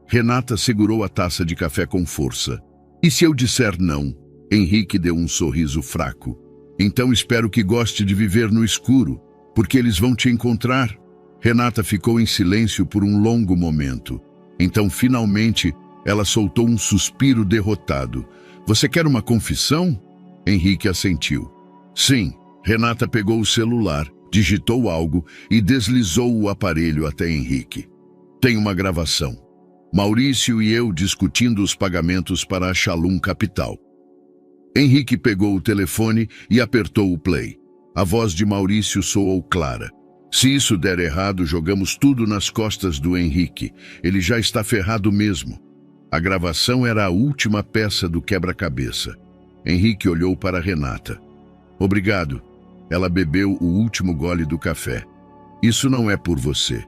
Renata segurou a taça de café com força. E se eu disser não? Henrique deu um sorriso fraco. Então espero que goste de viver no escuro, porque eles vão te encontrar. Renata ficou em silêncio por um longo momento. Então, finalmente, ela soltou um suspiro derrotado. Você quer uma confissão? Henrique assentiu. Sim. Renata pegou o celular, digitou algo e deslizou o aparelho até Henrique. Tem uma gravação. Maurício e eu discutindo os pagamentos para a Shalom Capital. Henrique pegou o telefone e apertou o play. A voz de Maurício soou clara. Se isso der errado, jogamos tudo nas costas do Henrique. Ele já está ferrado mesmo. A gravação era a última peça do quebra-cabeça. Henrique olhou para Renata. Obrigado. Ela bebeu o último gole do café. Isso não é por você.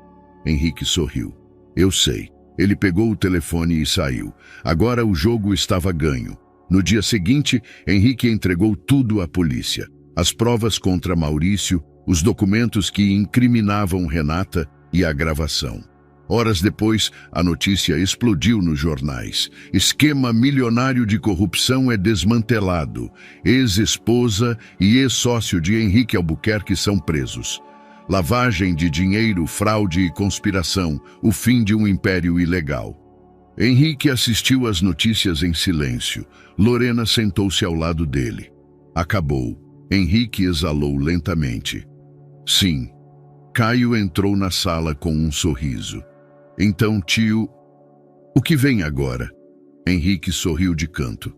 Henrique sorriu. Eu sei. Ele pegou o telefone e saiu. Agora o jogo estava ganho. No dia seguinte, Henrique entregou tudo à polícia. As provas contra Maurício, os documentos que incriminavam Renata e a gravação. Horas depois, a notícia explodiu nos jornais. Esquema milionário de corrupção é desmantelado. Ex-esposa e ex-sócio de Henrique Albuquerque são presos. Lavagem de dinheiro, fraude e conspiração, o fim de um império ilegal. Henrique assistiu às notícias em silêncio. Lorena sentou-se ao lado dele. Acabou. Henrique exalou lentamente. Sim. Caio entrou na sala com um sorriso. Então, tio, o que vem agora? Henrique sorriu de canto.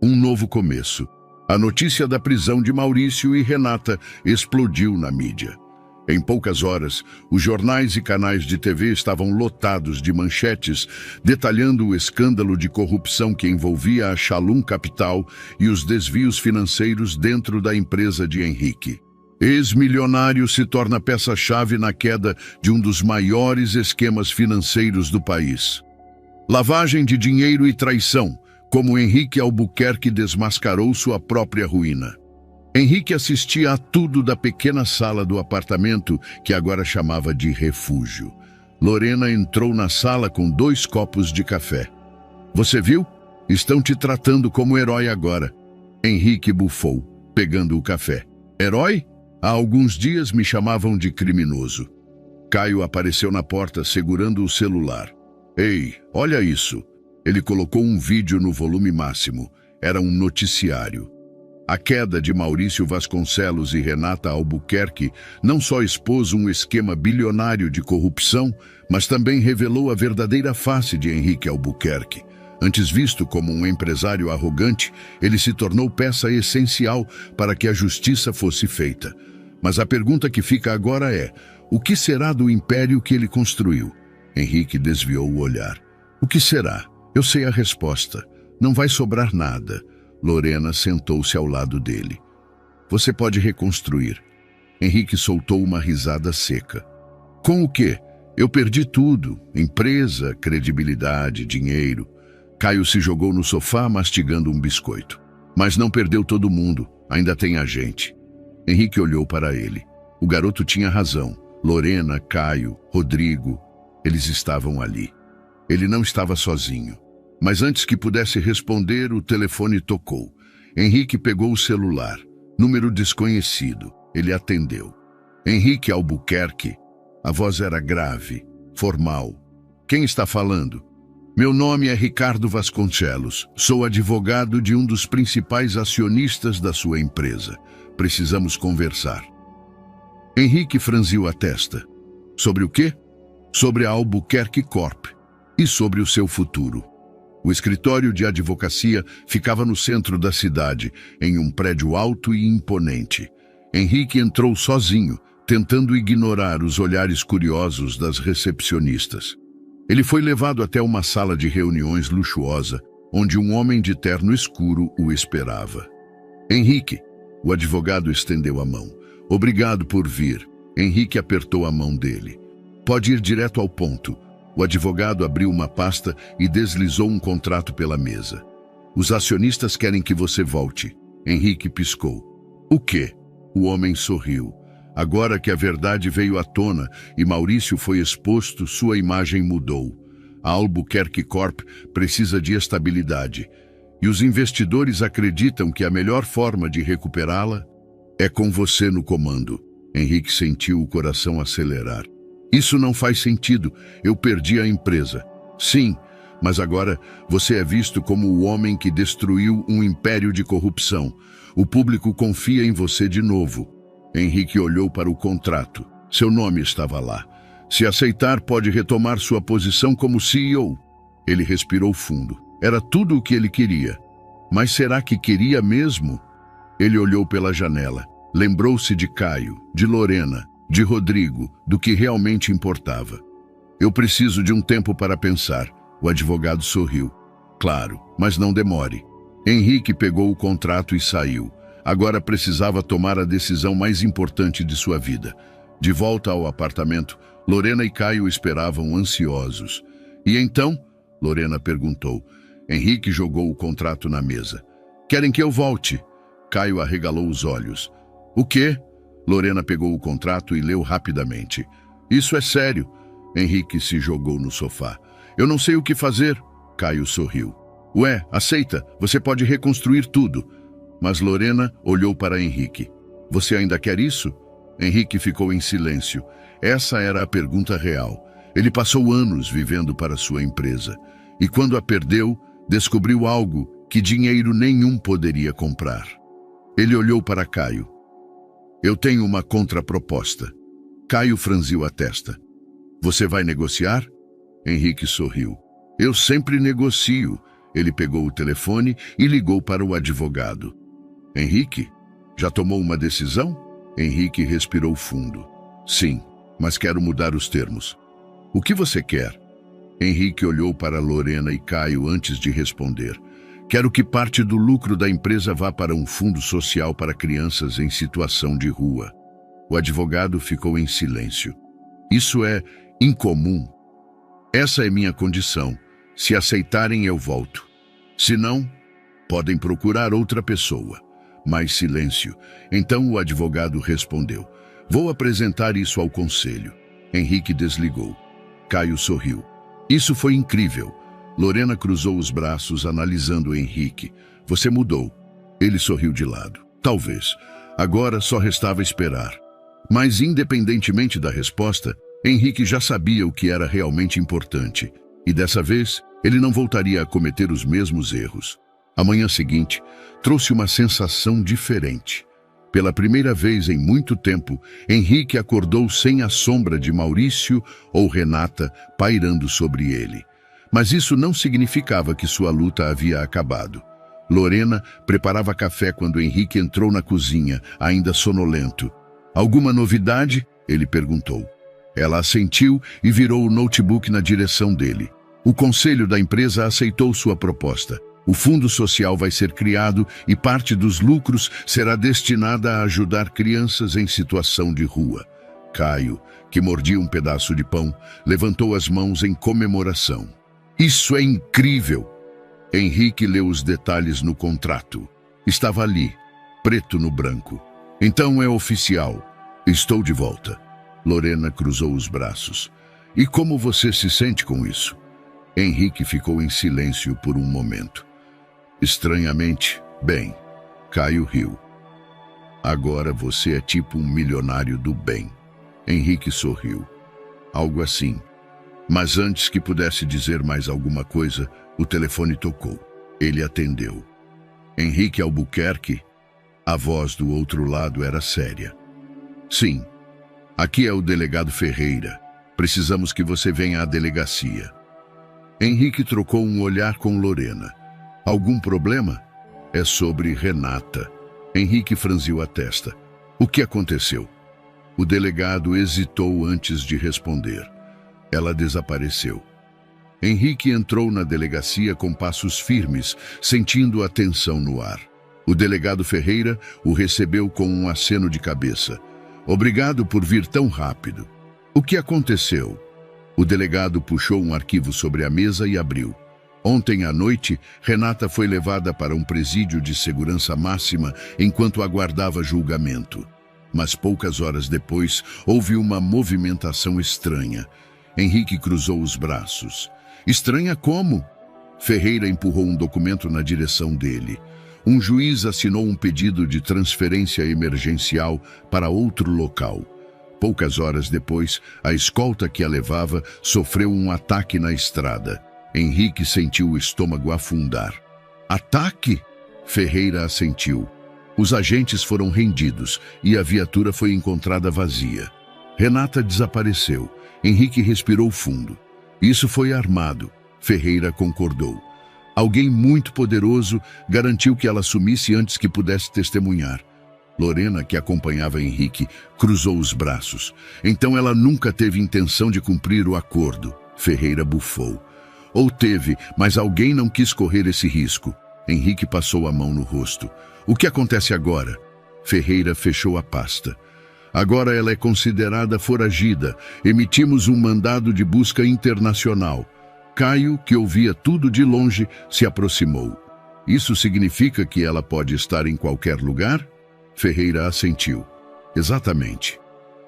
Um novo começo. A notícia da prisão de Maurício e Renata explodiu na mídia. Em poucas horas, os jornais e canais de TV estavam lotados de manchetes detalhando o escândalo de corrupção que envolvia a Shalom Capital e os desvios financeiros dentro da empresa de Henrique. Ex-milionário se torna peça-chave na queda de um dos maiores esquemas financeiros do país. Lavagem de dinheiro e traição, como Henrique Albuquerque desmascarou sua própria ruína. Henrique assistia a tudo da pequena sala do apartamento que agora chamava de refúgio. Lorena entrou na sala com 2 copos de café. Você viu? Estão te tratando como herói agora. Henrique bufou, pegando o café. Herói? Há alguns dias me chamavam de criminoso. Caio apareceu na porta segurando o celular. Ei, olha isso. Ele colocou um vídeo no volume máximo. Era um noticiário. A queda de Maurício Vasconcelos e Renata Albuquerque não só expôs um esquema bilionário de corrupção, mas também revelou a verdadeira face de Henrique Albuquerque. Antes visto como um empresário arrogante, ele se tornou peça essencial para que a justiça fosse feita. Mas a pergunta que fica agora é: o que será do império que ele construiu? Henrique desviou o olhar. O que será? Eu sei a resposta. Não vai sobrar nada. Lorena sentou-se ao lado dele. Você pode reconstruir. Henrique soltou uma risada seca. Com o quê? Eu perdi tudo. Empresa, credibilidade, dinheiro. Caio se jogou no sofá mastigando um biscoito. Mas não perdeu todo mundo, ainda tem a gente. Henrique olhou para ele. O garoto tinha razão. Lorena, Caio, Rodrigo, eles estavam ali. Ele não estava sozinho. Mas antes que pudesse responder, o telefone tocou. Henrique pegou o celular. Número desconhecido. Ele atendeu. Henrique Albuquerque. A voz era grave, formal. Quem está falando? Meu nome é Ricardo Vasconcelos. Sou advogado de um dos principais acionistas da sua empresa. Precisamos conversar. Henrique franziu a testa. Sobre o quê? Sobre a Albuquerque Corp e sobre o seu futuro. O escritório de advocacia ficava no centro da cidade, em um prédio alto e imponente. Henrique entrou sozinho, tentando ignorar os olhares curiosos das recepcionistas. Ele foi levado até uma sala de reuniões luxuosa, onde um homem de terno escuro o esperava. Henrique, o advogado estendeu a mão. Obrigado por vir. Henrique apertou a mão dele. Pode ir direto ao ponto. O advogado abriu uma pasta e deslizou um contrato pela mesa. Os acionistas querem que você volte. Henrique piscou. O quê? O homem sorriu. Agora que a verdade veio à tona e Maurício foi exposto, sua imagem mudou. A Albuquerque Corp precisa de estabilidade. E os investidores acreditam que a melhor forma de recuperá-la é com você no comando. Henrique sentiu o coração acelerar. Isso não faz sentido. Eu perdi a empresa. Sim, mas agora você é visto como o homem que destruiu um império de corrupção. O público confia em você de novo. Henrique olhou para o contrato. Seu nome estava lá. Se aceitar, pode retomar sua posição como CEO. Ele respirou fundo. Era tudo o que ele queria. Mas será que queria mesmo? Ele olhou pela janela. Lembrou-se de Caio, de Lorena, de Rodrigo, do que realmente importava. Eu preciso de um tempo para pensar. O advogado sorriu. Claro, mas não demore. Henrique pegou o contrato e saiu. Agora precisava tomar a decisão mais importante de sua vida. De volta ao apartamento, Lorena e Caio esperavam ansiosos. E então? Lorena perguntou. Henrique jogou o contrato na mesa. Querem que eu volte? Caio arregalou os olhos. O quê? Lorena pegou o contrato e leu rapidamente. Isso é sério. Henrique se jogou no sofá. Eu não sei o que fazer. Caio sorriu. Ué, aceita, você pode reconstruir tudo. Mas Lorena olhou para Henrique. Você ainda quer isso? Henrique ficou em silêncio. Essa era a pergunta real. Ele passou anos vivendo para sua empresa. E quando a perdeu, descobriu algo que dinheiro nenhum poderia comprar. Ele olhou para Caio. Eu tenho uma contraproposta. Caio franziu a testa. Você vai negociar? Henrique sorriu. Eu sempre negocio. Ele pegou o telefone e ligou para o advogado. Henrique, já tomou uma decisão? Henrique respirou fundo. Sim, mas quero mudar os termos. O que você quer? Henrique olhou para Lorena e Caio antes de responder. Quero que parte do lucro da empresa vá para um fundo social para crianças em situação de rua. O advogado ficou em silêncio. Isso é incomum. Essa é minha condição. Se aceitarem, eu volto. Se não, podem procurar outra pessoa. Mais silêncio. Então o advogado respondeu. Vou apresentar isso ao conselho. Henrique desligou. Caio sorriu. Isso foi incrível. Lorena cruzou os braços, analisando Henrique. Você mudou. Ele sorriu de lado. Talvez. Agora só restava esperar. Mas, independentemente da resposta, Henrique já sabia o que era realmente importante. E dessa vez, ele não voltaria a cometer os mesmos erros. A manhã seguinte trouxe uma sensação diferente. Pela primeira vez em muito tempo, Henrique acordou sem a sombra de Maurício ou Renata pairando sobre ele. Mas isso não significava que sua luta havia acabado. Lorena preparava café quando Henrique entrou na cozinha, ainda sonolento. Alguma novidade? Ele perguntou. Ela assentiu e virou o notebook na direção dele. O conselho da empresa aceitou sua proposta. O fundo social vai ser criado e parte dos lucros será destinada a ajudar crianças em situação de rua. Caio, que mordia um pedaço de pão, levantou as mãos em comemoração. Isso é incrível! Henrique leu os detalhes no contrato. Estava ali, preto no branco. Então é oficial. Estou de volta. Lorena cruzou os braços. E como você se sente com isso? Henrique ficou em silêncio por um momento. Estranhamente, bem. Caio riu. Agora você é tipo um milionário do bem. Henrique sorriu. Algo assim. Mas antes que pudesse dizer mais alguma coisa, o telefone tocou. Ele atendeu. Henrique Albuquerque? A voz do outro lado era séria. Sim. Aqui é o delegado Ferreira. Precisamos que você venha à delegacia. Henrique trocou um olhar com Lorena. Algum problema? É sobre Renata. Henrique franziu a testa. O que aconteceu? O delegado hesitou antes de responder. Ela desapareceu. Henrique entrou na delegacia com passos firmes, sentindo a tensão no ar. O delegado Ferreira o recebeu com um aceno de cabeça. Obrigado por vir tão rápido. O que aconteceu? O delegado puxou um arquivo sobre a mesa e abriu. Ontem à noite, Renata foi levada para um presídio de segurança máxima enquanto aguardava julgamento. Mas poucas horas depois, houve uma movimentação estranha. Henrique cruzou os braços. Estranha como? Ferreira empurrou um documento na direção dele. Um juiz assinou um pedido de transferência emergencial para outro local. Poucas horas depois, a escolta que a levava sofreu um ataque na estrada. Henrique sentiu o estômago afundar. Ataque? Ferreira assentiu. Os agentes foram rendidos e a viatura foi encontrada vazia. Renata desapareceu. Henrique respirou fundo. Isso foi armado. Ferreira concordou. Alguém muito poderoso garantiu que ela sumisse antes que pudesse testemunhar. Lorena, que acompanhava Henrique, cruzou os braços. Então ela nunca teve intenção de cumprir o acordo. Ferreira bufou. Ou teve, mas alguém não quis correr esse risco. Henrique passou a mão no rosto. O que acontece agora? Ferreira fechou a pasta. Agora ela é considerada foragida. Emitimos um mandado de busca internacional. Caio, que ouvia tudo de longe, se aproximou. Isso significa que ela pode estar em qualquer lugar? Ferreira assentiu. Exatamente.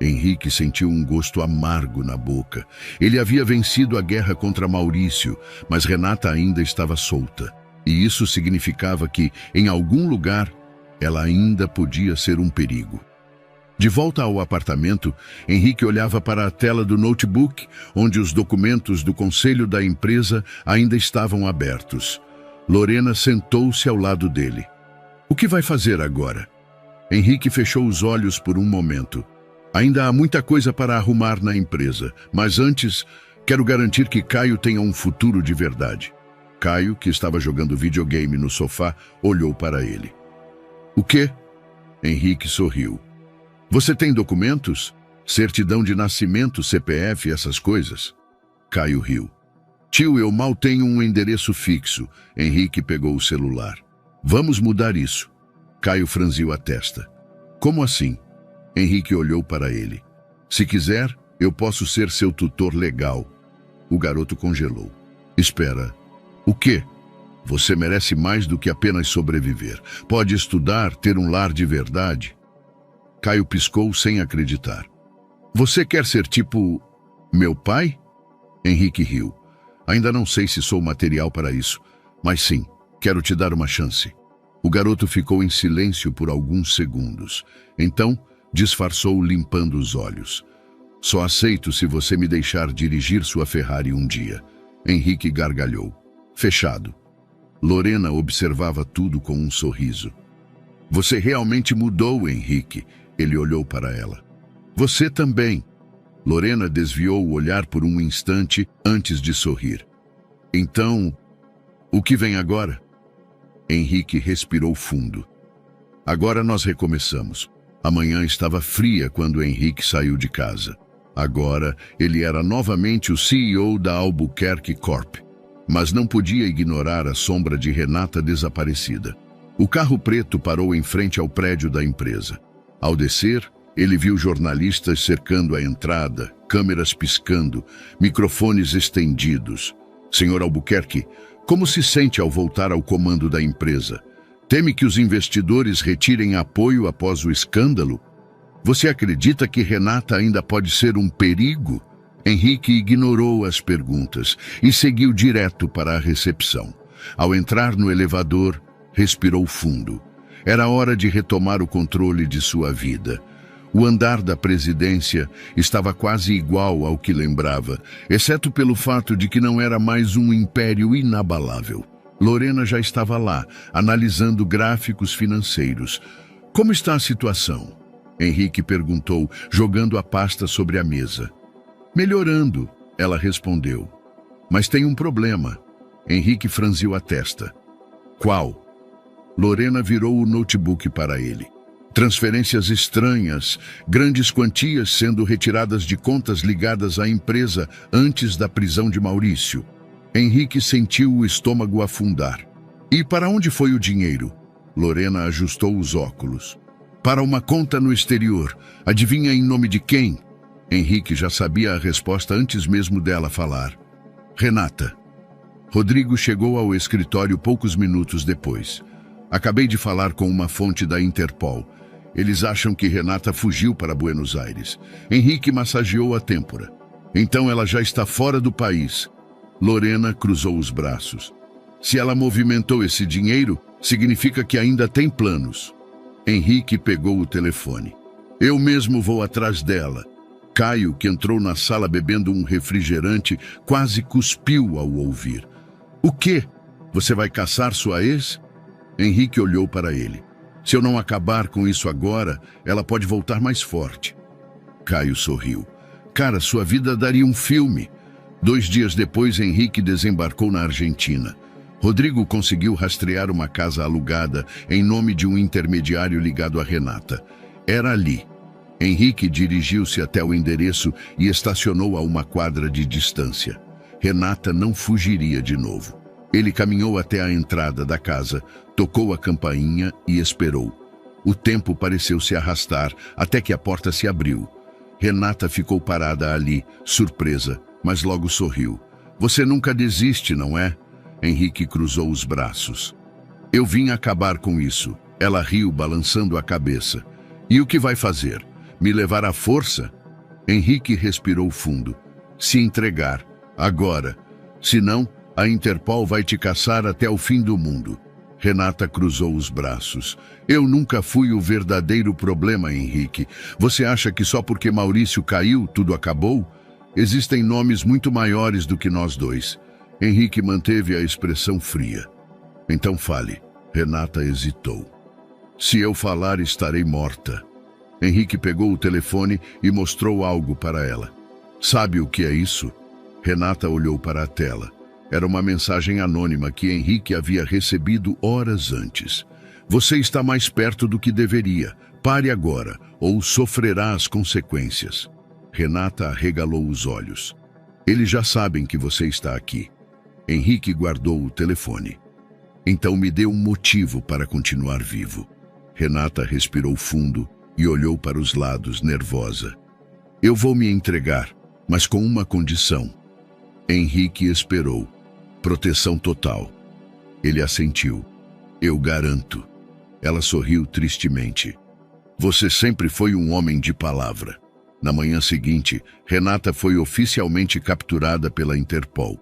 Henrique sentiu um gosto amargo na boca. Ele havia vencido a guerra contra Maurício, mas Renata ainda estava solta. E isso significava que, em algum lugar, ela ainda podia ser um perigo. De volta ao apartamento, Henrique olhava para a tela do notebook, onde os documentos do conselho da empresa ainda estavam abertos. Lorena sentou-se ao lado dele. O que vai fazer agora? Henrique fechou os olhos por um momento. Ainda há muita coisa para arrumar na empresa, mas antes, quero garantir que Caio tenha um futuro de verdade. Caio, que estava jogando videogame no sofá, olhou para ele. O quê? Henrique sorriu. Você tem documentos? Certidão de nascimento, CPF, essas coisas? Caio riu. Tio, eu mal tenho um endereço fixo. Henrique pegou o celular. Vamos mudar isso. Caio franziu a testa. Como assim? Henrique olhou para ele. Se quiser, eu posso ser seu tutor legal. O garoto congelou. Espera. O quê? Você merece mais do que apenas sobreviver. Pode estudar, ter um lar de verdade. Caio piscou sem acreditar. Você quer ser tipo... meu pai? Henrique riu. Ainda não sei se sou material para isso, mas sim, quero te dar uma chance. O garoto ficou em silêncio por alguns segundos. Então, disfarçou limpando os olhos. Só aceito se você me deixar dirigir sua Ferrari um dia. Henrique gargalhou. Fechado. Lorena observava tudo com um sorriso. Você realmente mudou, Henrique. Ele olhou para ela. Você também. Lorena desviou o olhar por um instante antes de sorrir. Então, o que vem agora? Henrique respirou fundo. Agora nós recomeçamos. A manhã estava fria quando Henrique saiu de casa. Agora, ele era novamente o CEO da Albuquerque Corp. Mas não podia ignorar a sombra de Renata desaparecida. O carro preto parou em frente ao prédio da empresa. Ao descer, ele viu jornalistas cercando a entrada, câmeras piscando, microfones estendidos. Senhor Albuquerque, como se sente ao voltar ao comando da empresa? Teme que os investidores retirem apoio após o escândalo? Você acredita que Renata ainda pode ser um perigo? Henrique ignorou as perguntas e seguiu direto para a recepção. Ao entrar no elevador, respirou fundo. Era hora de retomar o controle de sua vida. O andar da presidência estava quase igual ao que lembrava, exceto pelo fato de que não era mais um império inabalável. Lorena já estava lá, analisando gráficos financeiros. Como está a situação? Henrique perguntou, jogando a pasta sobre a mesa. Melhorando, ela respondeu. Mas tem um problema. Henrique franziu a testa. Qual? Lorena virou o notebook para ele. Transferências estranhas, grandes quantias sendo retiradas de contas ligadas à empresa antes da prisão de Maurício. Henrique sentiu o estômago afundar. E para onde foi o dinheiro? Lorena ajustou os óculos. Para uma conta no exterior. Adivinha em nome de quem? Henrique já sabia a resposta antes mesmo dela falar. Renata. Rodrigo chegou ao escritório poucos minutos depois. Acabei de falar com uma fonte da Interpol. Eles acham que Renata fugiu para Buenos Aires. Henrique massageou a têmpora. Então ela já está fora do país. Lorena cruzou os braços. Se ela movimentou esse dinheiro, significa que ainda tem planos. Henrique pegou o telefone. Eu mesmo vou atrás dela. Caio, que entrou na sala bebendo um refrigerante, quase cuspiu ao ouvir. O quê? Você vai caçar sua ex? Henrique olhou para ele. Se eu não acabar com isso agora, ela pode voltar mais forte. Caio sorriu. Cara, sua vida daria um filme. 2 dias depois, Henrique desembarcou na Argentina. Rodrigo conseguiu rastrear uma casa alugada em nome de um intermediário ligado a Renata. Era ali. Henrique dirigiu-se até o endereço e estacionou a uma quadra de distância. Renata não fugiria de novo. Ele caminhou até a entrada da casa, tocou a campainha e esperou. O tempo pareceu se arrastar até que a porta se abriu. Renata ficou parada ali, surpresa, mas logo sorriu. Você nunca desiste, não é? Henrique cruzou os braços. Eu vim acabar com isso. Ela riu, balançando a cabeça. E o que vai fazer? Me levar à força? Henrique respirou fundo. Se entregar. Agora. Senão, a Interpol vai te caçar até o fim do mundo. Renata cruzou os braços. Eu nunca fui o verdadeiro problema, Henrique. Você acha que só porque Maurício caiu, tudo acabou? Existem nomes muito maiores do que nós dois. Henrique manteve a expressão fria. Então fale. Renata hesitou. Se eu falar, estarei morta. Henrique pegou o telefone e mostrou algo para ela. Sabe o que é isso? Renata olhou para a tela. Era uma mensagem anônima que Henrique havia recebido horas antes. Você está mais perto do que deveria. Pare agora, ou sofrerá as consequências. Renata arregalou os olhos. Eles já sabem que você está aqui. Henrique guardou o telefone. Então me dê um motivo para continuar vivo. Renata respirou fundo e olhou para os lados, nervosa. Eu vou me entregar, mas com uma condição. Henrique esperou. Proteção total. Ele assentiu. Eu garanto. Ela sorriu tristemente. Você sempre foi um homem de palavra. Na manhã seguinte, Renata foi oficialmente capturada pela Interpol.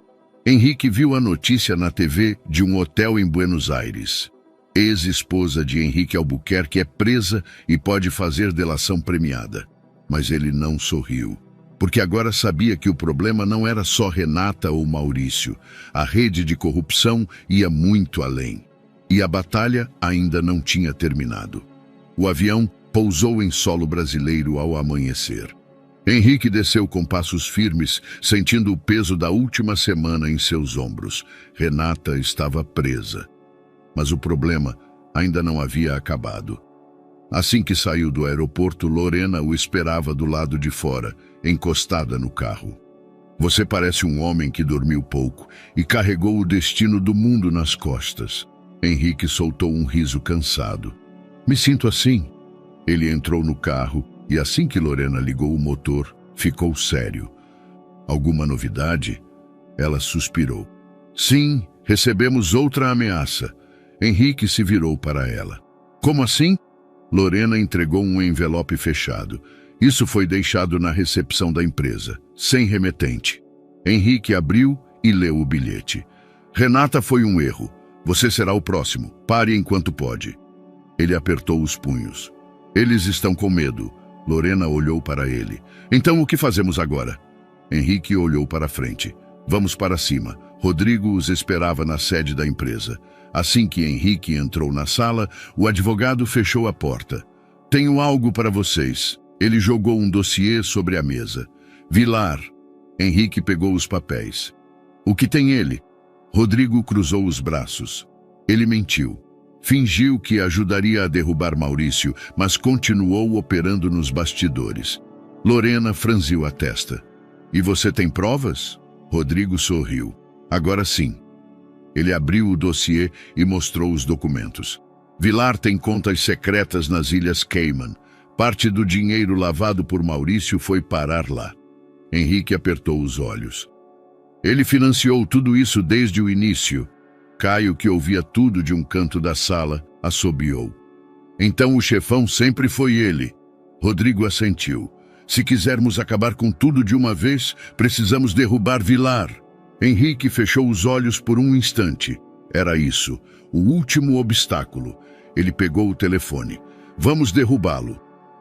Henrique viu a notícia na TV de um hotel em Buenos Aires. Ex-esposa de Henrique Albuquerque é presa e pode fazer delação premiada. Mas ele não sorriu, porque agora sabia que o problema não era só Renata ou Maurício. A rede de corrupção ia muito além. E a batalha ainda não tinha terminado. O avião pousou em solo brasileiro ao amanhecer. Henrique desceu com passos firmes, sentindo o peso da última semana em seus ombros. Renata estava presa. Mas o problema ainda não havia acabado. Assim que saiu do aeroporto, Lorena o esperava do lado de fora, encostada no carro. Você parece um homem que dormiu pouco e carregou o destino do mundo nas costas. Henrique soltou um riso cansado. Me sinto assim. Ele entrou no carro e assim que Lorena ligou o motor, ficou sério. Alguma novidade? Ela suspirou. Sim, recebemos outra ameaça. Henrique se virou para ela. Como assim? Lorena entregou um envelope fechado. Isso foi deixado na recepção da empresa, sem remetente. Henrique abriu e leu o bilhete. Renata, foi um erro. Você será o próximo. Pare enquanto pode. Ele apertou os punhos. Eles estão com medo. Lorena olhou para ele. Então o que fazemos agora? Henrique olhou para frente. Vamos para cima. Rodrigo os esperava na sede da empresa. Assim que Henrique entrou na sala, o advogado fechou a porta. Tenho algo para vocês. Ele jogou um dossiê sobre a mesa. Vilar. Henrique pegou os papéis. O que tem ele? Rodrigo cruzou os braços. Ele mentiu. Fingiu que ajudaria a derrubar Maurício, mas continuou operando nos bastidores. Lorena franziu a testa. E você tem provas? Rodrigo sorriu. Agora sim. Ele abriu o dossiê e mostrou os documentos. Vilar tem contas secretas nas Ilhas Cayman. Parte do dinheiro lavado por Maurício foi parar lá. Henrique apertou os olhos. Ele financiou tudo isso desde o início. Caio, que ouvia tudo de um canto da sala, assobiou. Então o chefão sempre foi ele. Rodrigo assentiu. Se quisermos acabar com tudo de uma vez, precisamos derrubar Vilar. Henrique fechou os olhos por um instante. Era isso, o último obstáculo. Ele pegou o telefone. Vamos derrubá-lo.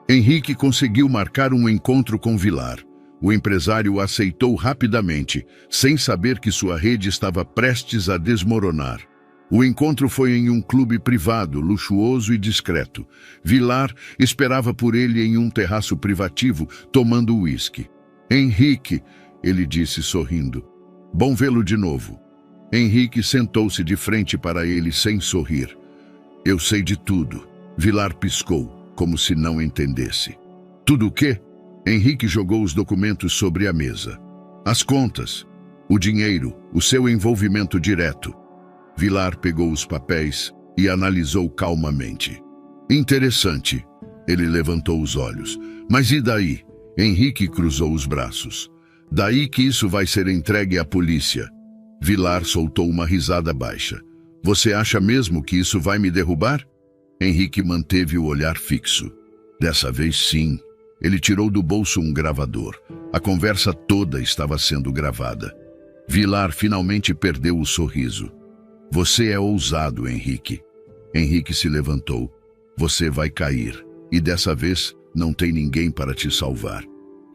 Henrique conseguiu marcar um encontro com Vilar. O empresário aceitou rapidamente, sem saber que sua rede estava prestes a desmoronar. O encontro foi em um clube privado, luxuoso e discreto. Vilar esperava por ele em um terraço privativo, tomando uísque. Henrique, ele disse sorrindo. Bom vê-lo de novo. Henrique sentou-se de frente para ele sem sorrir. Eu sei de tudo. Vilar piscou, como se não entendesse. Tudo o quê? Henrique jogou os documentos sobre a mesa. As contas, o dinheiro, o seu envolvimento direto. Vilar pegou os papéis e analisou calmamente. Interessante. Ele levantou os olhos. Mas e daí? Henrique cruzou os braços. Daí que isso vai ser entregue à polícia. Vilar soltou uma risada baixa. Você acha mesmo que isso vai me derrubar? Henrique manteve o olhar fixo. Dessa vez sim. Ele tirou do bolso um gravador. A conversa toda estava sendo gravada. Vilar finalmente perdeu o sorriso. Você é ousado, Henrique. Henrique se levantou. Você vai cair. E dessa vez não tem ninguém para te salvar.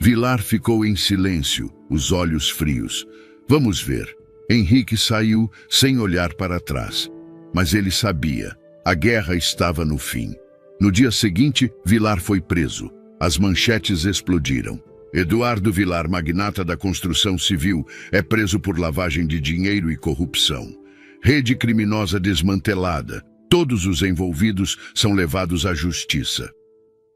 Vilar ficou em silêncio, os olhos frios. Vamos ver. Henrique saiu sem olhar para trás. Mas ele sabia. A guerra estava no fim. No dia seguinte, Vilar foi preso. As manchetes explodiram. Eduardo Vilar, magnata da construção civil, é preso por lavagem de dinheiro e corrupção. Rede criminosa desmantelada. Todos os envolvidos são levados à justiça.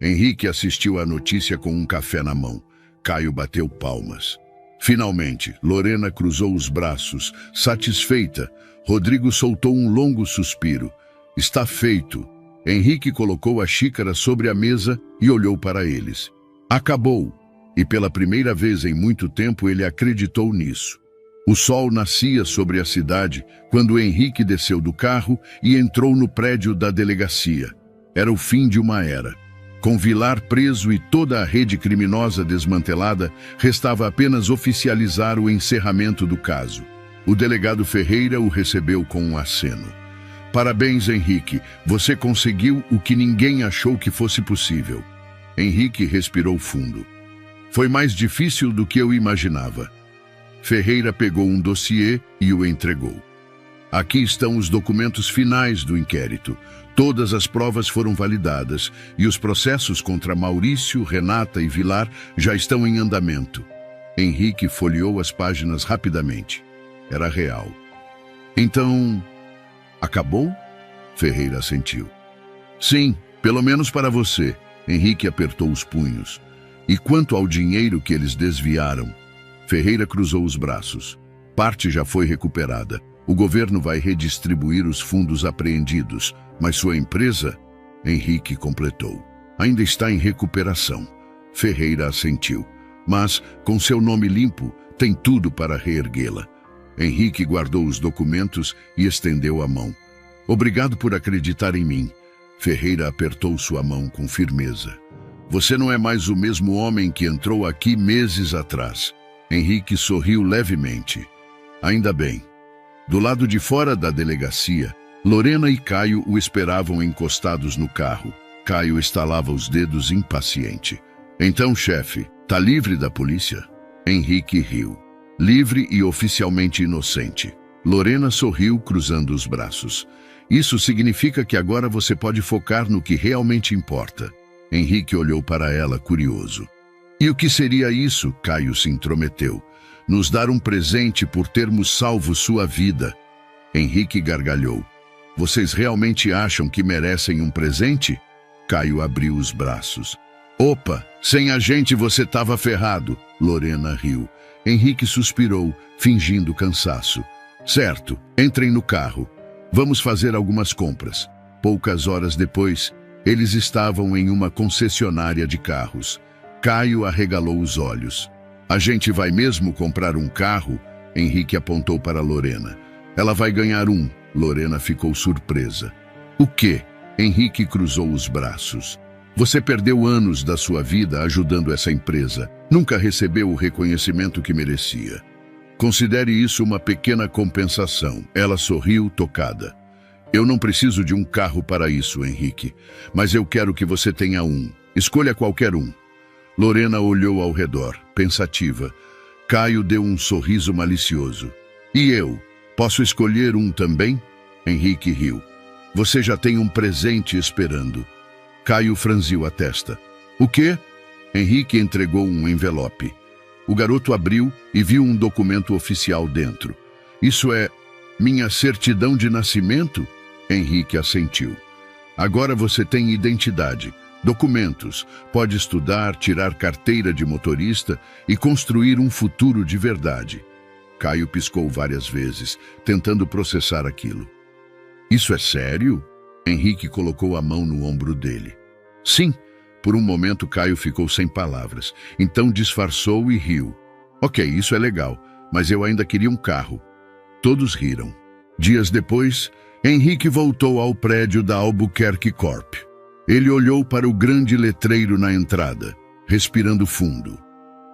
Henrique assistiu à notícia com um café na mão. Caio bateu palmas. Finalmente, Lorena cruzou os braços, satisfeita. Rodrigo soltou um longo suspiro. Está feito. Henrique colocou a xícara sobre a mesa e olhou para eles. Acabou. E pela primeira vez em muito tempo ele acreditou nisso. O sol nascia sobre a cidade quando Henrique desceu do carro e entrou no prédio da delegacia. Era o fim de uma era. Com Vilar preso e toda a rede criminosa desmantelada, restava apenas oficializar o encerramento do caso. O delegado Ferreira o recebeu com um aceno. Parabéns, Henrique. Você conseguiu o que ninguém achou que fosse possível. Henrique respirou fundo. Foi mais difícil do que eu imaginava. Ferreira pegou um dossiê e o entregou. Aqui estão os documentos finais do inquérito. Todas as provas foram validadas e os processos contra Maurício, Renata e Vilar já estão em andamento. Henrique folheou as páginas rapidamente. Era real. Então, acabou? Ferreira assentiu. Sim, pelo menos para você. Henrique apertou os punhos. E quanto ao dinheiro que eles desviaram? Ferreira cruzou os braços. Parte já foi recuperada. O governo vai redistribuir os fundos apreendidos, mas sua empresa, Henrique completou, ainda está em recuperação. Ferreira assentiu. Mas, com seu nome limpo, tem tudo para reerguê-la. Henrique guardou os documentos e estendeu a mão. Obrigado por acreditar em mim. Ferreira apertou sua mão com firmeza. Você não é mais o mesmo homem que entrou aqui meses atrás. Henrique sorriu levemente. Ainda bem. Do lado de fora da delegacia, Lorena e Caio o esperavam encostados no carro. Caio estalava os dedos impaciente. Então, chefe, tá livre da polícia? Henrique riu. Livre e oficialmente inocente. Lorena sorriu, cruzando os braços. Isso significa que agora você pode focar no que realmente importa. Henrique olhou para ela, curioso. E o que seria isso? Caio se intrometeu. Nos dar um presente por termos salvo sua vida. Henrique gargalhou. Vocês realmente acham que merecem um presente? Caio abriu os braços. Opa, sem a gente você tava ferrado. Lorena riu. Henrique suspirou, fingindo cansaço. Certo, entrem no carro. Vamos fazer algumas compras. Poucas horas depois, eles estavam em uma concessionária de carros. Caio arregalou os olhos. A gente vai mesmo comprar um carro? Henrique apontou para Lorena. Ela vai ganhar um. Lorena ficou surpresa. O quê? Henrique cruzou os braços. Você perdeu anos da sua vida ajudando essa empresa. Nunca recebeu o reconhecimento que merecia. Considere isso uma pequena compensação. Ela sorriu, tocada. Eu não preciso de um carro para isso, Henrique. Mas eu quero que você tenha um. Escolha qualquer um. Lorena olhou ao redor, pensativa. Caio deu um sorriso malicioso. E eu? Posso escolher um também? Henrique riu. Você já tem um presente esperando. Caio franziu a testa. O quê? Henrique entregou um envelope. O garoto abriu e viu um documento oficial dentro. Isso é minha certidão de nascimento? Henrique assentiu. Agora você tem identidade, documentos, pode estudar, tirar carteira de motorista e construir um futuro de verdade. Caio piscou várias vezes, tentando processar aquilo. Isso é sério? Henrique colocou a mão no ombro dele. Sim. Por um momento, Caio ficou sem palavras. Então disfarçou e riu. Ok, isso é legal, mas eu ainda queria um carro. Todos riram. Dias depois, Henrique voltou ao prédio da Albuquerque Corp. Ele olhou para o grande letreiro na entrada, respirando fundo.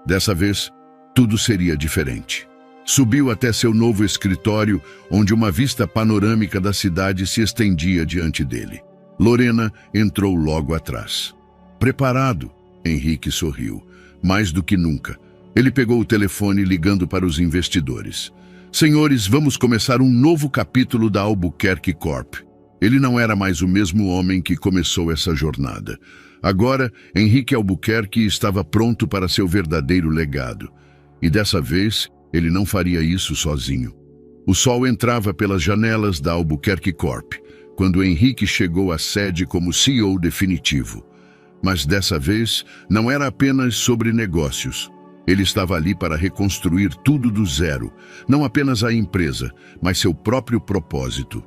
Dessa vez, tudo seria diferente. Subiu até seu novo escritório, onde uma vista panorâmica da cidade se estendia diante dele. Lorena entrou logo atrás. Preparado? Henrique sorriu. Mais do que nunca. Ele pegou o telefone ligando para os investidores. Senhores, vamos começar um novo capítulo da Albuquerque Corp. Ele não era mais o mesmo homem que começou essa jornada. Agora, Henrique Albuquerque estava pronto para seu verdadeiro legado. E dessa vez, ele não faria isso sozinho. O sol entrava pelas janelas da Albuquerque Corp, quando Henrique chegou à sede como CEO definitivo. Mas dessa vez, não era apenas sobre negócios. Ele estava ali para reconstruir tudo do zero, não apenas a empresa, mas seu próprio propósito.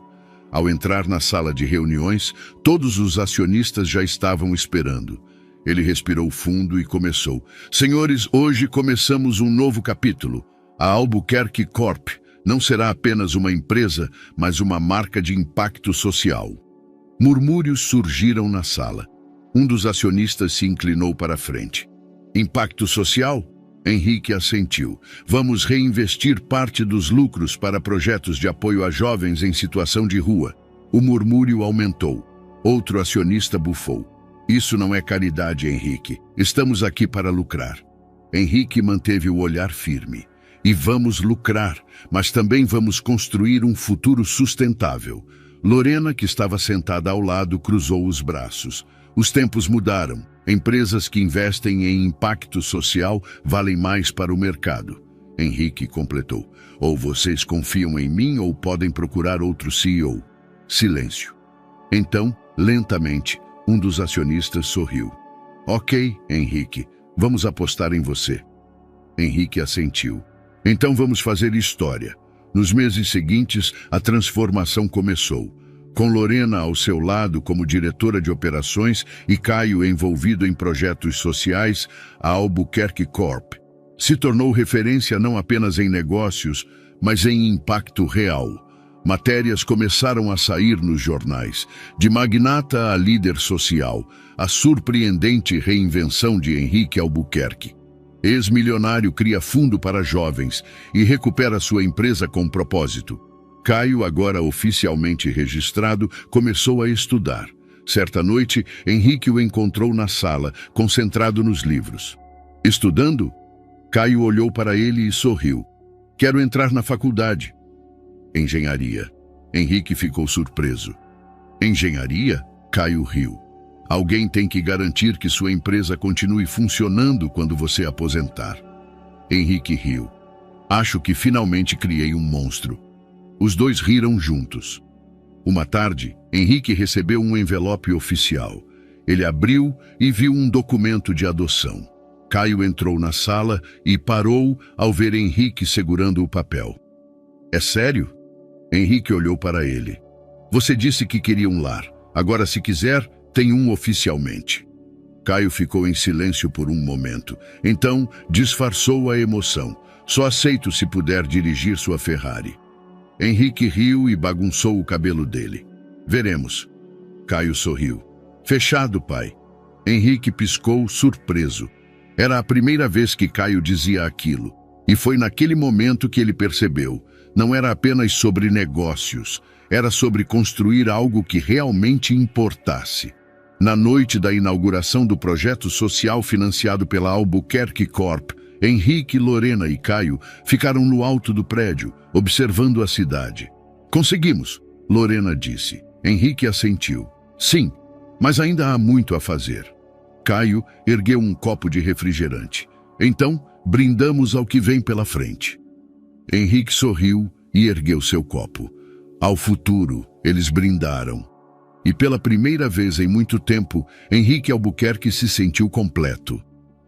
Ao entrar na sala de reuniões, todos os acionistas já estavam esperando. Ele respirou fundo e começou. Senhores, hoje começamos um novo capítulo. A Albuquerque Corp não será apenas uma empresa, mas uma marca de impacto social. Murmúrios surgiram na sala. Um dos acionistas se inclinou para a frente. Impacto social? Henrique assentiu. Vamos reinvestir parte dos lucros para projetos de apoio a jovens em situação de rua. O murmúrio aumentou. Outro acionista bufou. Isso não é caridade, Henrique. Estamos aqui para lucrar. Henrique manteve o olhar firme. E vamos lucrar, mas também vamos construir um futuro sustentável. Lorena, que estava sentada ao lado, cruzou os braços. Os tempos mudaram. Empresas que investem em impacto social valem mais para o mercado. Henrique completou. Ou vocês confiam em mim ou podem procurar outro CEO. Silêncio. Então, lentamente, um dos acionistas sorriu. Ok, Henrique, vamos apostar em você. Henrique assentiu. Então vamos fazer história. Nos meses seguintes, a transformação começou. Com Lorena ao seu lado como diretora de operações e Caio envolvido em projetos sociais, a Albuquerque Corp se tornou referência não apenas em negócios, mas em impacto real. Matérias começaram a sair nos jornais. De magnata a líder social, a surpreendente reinvenção de Henrique Albuquerque. Ex-milionário cria fundo para jovens e recupera sua empresa com propósito. Caio, agora oficialmente registrado, começou a estudar. Certa noite, Henrique o encontrou na sala, concentrado nos livros. Estudando? Caio olhou para ele e sorriu. Quero entrar na faculdade. Engenharia. Henrique ficou surpreso. Engenharia? Caio riu. Alguém tem que garantir que sua empresa continue funcionando quando você aposentar. Henrique riu. Acho que finalmente criei um monstro. Os dois riram juntos. Uma tarde, Henrique recebeu um envelope oficial. Ele abriu e viu um documento de adoção. Caio entrou na sala e parou ao ver Henrique segurando o papel. É sério? Henrique olhou para ele. Você disse que queria um lar. Agora, se quiser, tem um oficialmente. Caio ficou em silêncio por um momento. Então, disfarçou a emoção. Só aceito se puder dirigir sua Ferrari. Henrique riu e bagunçou o cabelo dele. Veremos. Caio sorriu. Fechado, pai. Henrique piscou, surpreso. Era a primeira vez que Caio dizia aquilo. E foi naquele momento que ele percebeu. Não era apenas sobre negócios. Era sobre construir algo que realmente importasse. Na noite da inauguração do projeto social financiado pela Albuquerque Corp, Henrique, Lorena e Caio ficaram no alto do prédio, observando a cidade. Conseguimos, Lorena disse. Henrique assentiu. Sim, mas ainda há muito a fazer. Caio ergueu um copo de refrigerante. Então, brindamos ao que vem pela frente. Henrique sorriu e ergueu seu copo. Ao futuro, eles brindaram. E pela primeira vez em muito tempo, Henrique Albuquerque se sentiu completo.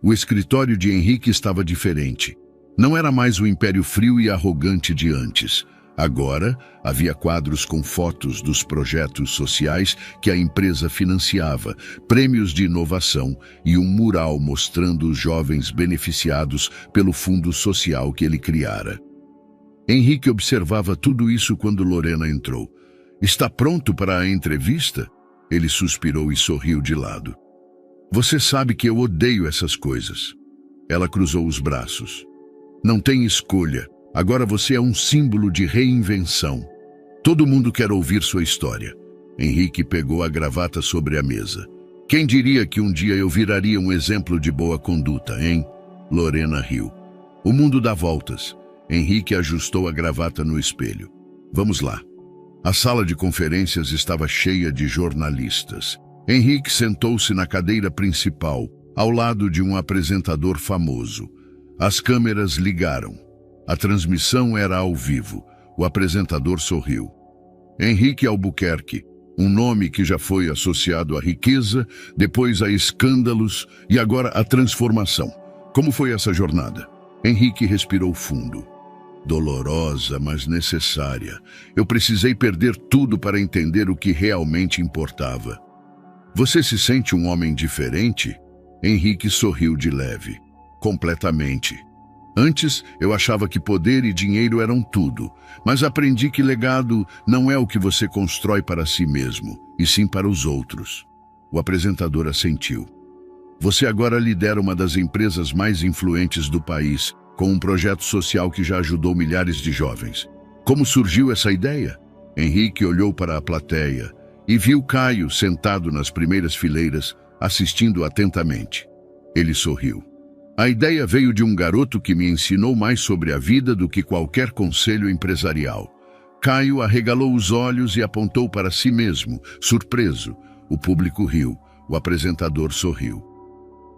O escritório de Henrique estava diferente. Não era mais o império frio e arrogante de antes. Agora, havia quadros com fotos dos projetos sociais que a empresa financiava, prêmios de inovação e um mural mostrando os jovens beneficiados pelo fundo social que ele criara. Henrique observava tudo isso quando Lorena entrou. Está pronto para a entrevista? Ele suspirou e sorriu de lado. Você sabe que eu odeio essas coisas. Ela cruzou os braços. Não tem escolha. Agora você é um símbolo de reinvenção. Todo mundo quer ouvir sua história. Henrique pegou a gravata sobre a mesa. Quem diria que um dia eu viraria um exemplo de boa conduta, hein? Lorena riu. O mundo dá voltas. Henrique ajustou a gravata no espelho. Vamos lá. A sala de conferências estava cheia de jornalistas. Henrique sentou-se na cadeira principal, ao lado de um apresentador famoso. As câmeras ligaram. A transmissão era ao vivo. O apresentador sorriu. Henrique Albuquerque, um nome que já foi associado à riqueza, depois a escândalos e agora à transformação. Como foi essa jornada? Henrique respirou fundo. Dolorosa, mas necessária. Eu precisei perder tudo para entender o que realmente importava. Você se sente um homem diferente? Henrique sorriu de leve. Completamente. Antes, eu achava que poder e dinheiro eram tudo, mas aprendi que legado não é o que você constrói para si mesmo, e sim para os outros. O apresentador assentiu. Você agora lidera uma das empresas mais influentes do país, com um projeto social que já ajudou milhares de jovens. Como surgiu essa ideia? Henrique olhou para a plateia e viu Caio sentado nas primeiras fileiras, assistindo atentamente. Ele sorriu. A ideia veio de um garoto que me ensinou mais sobre a vida do que qualquer conselho empresarial. Caio arregalou os olhos e apontou para si mesmo, surpreso. O público riu. O apresentador sorriu.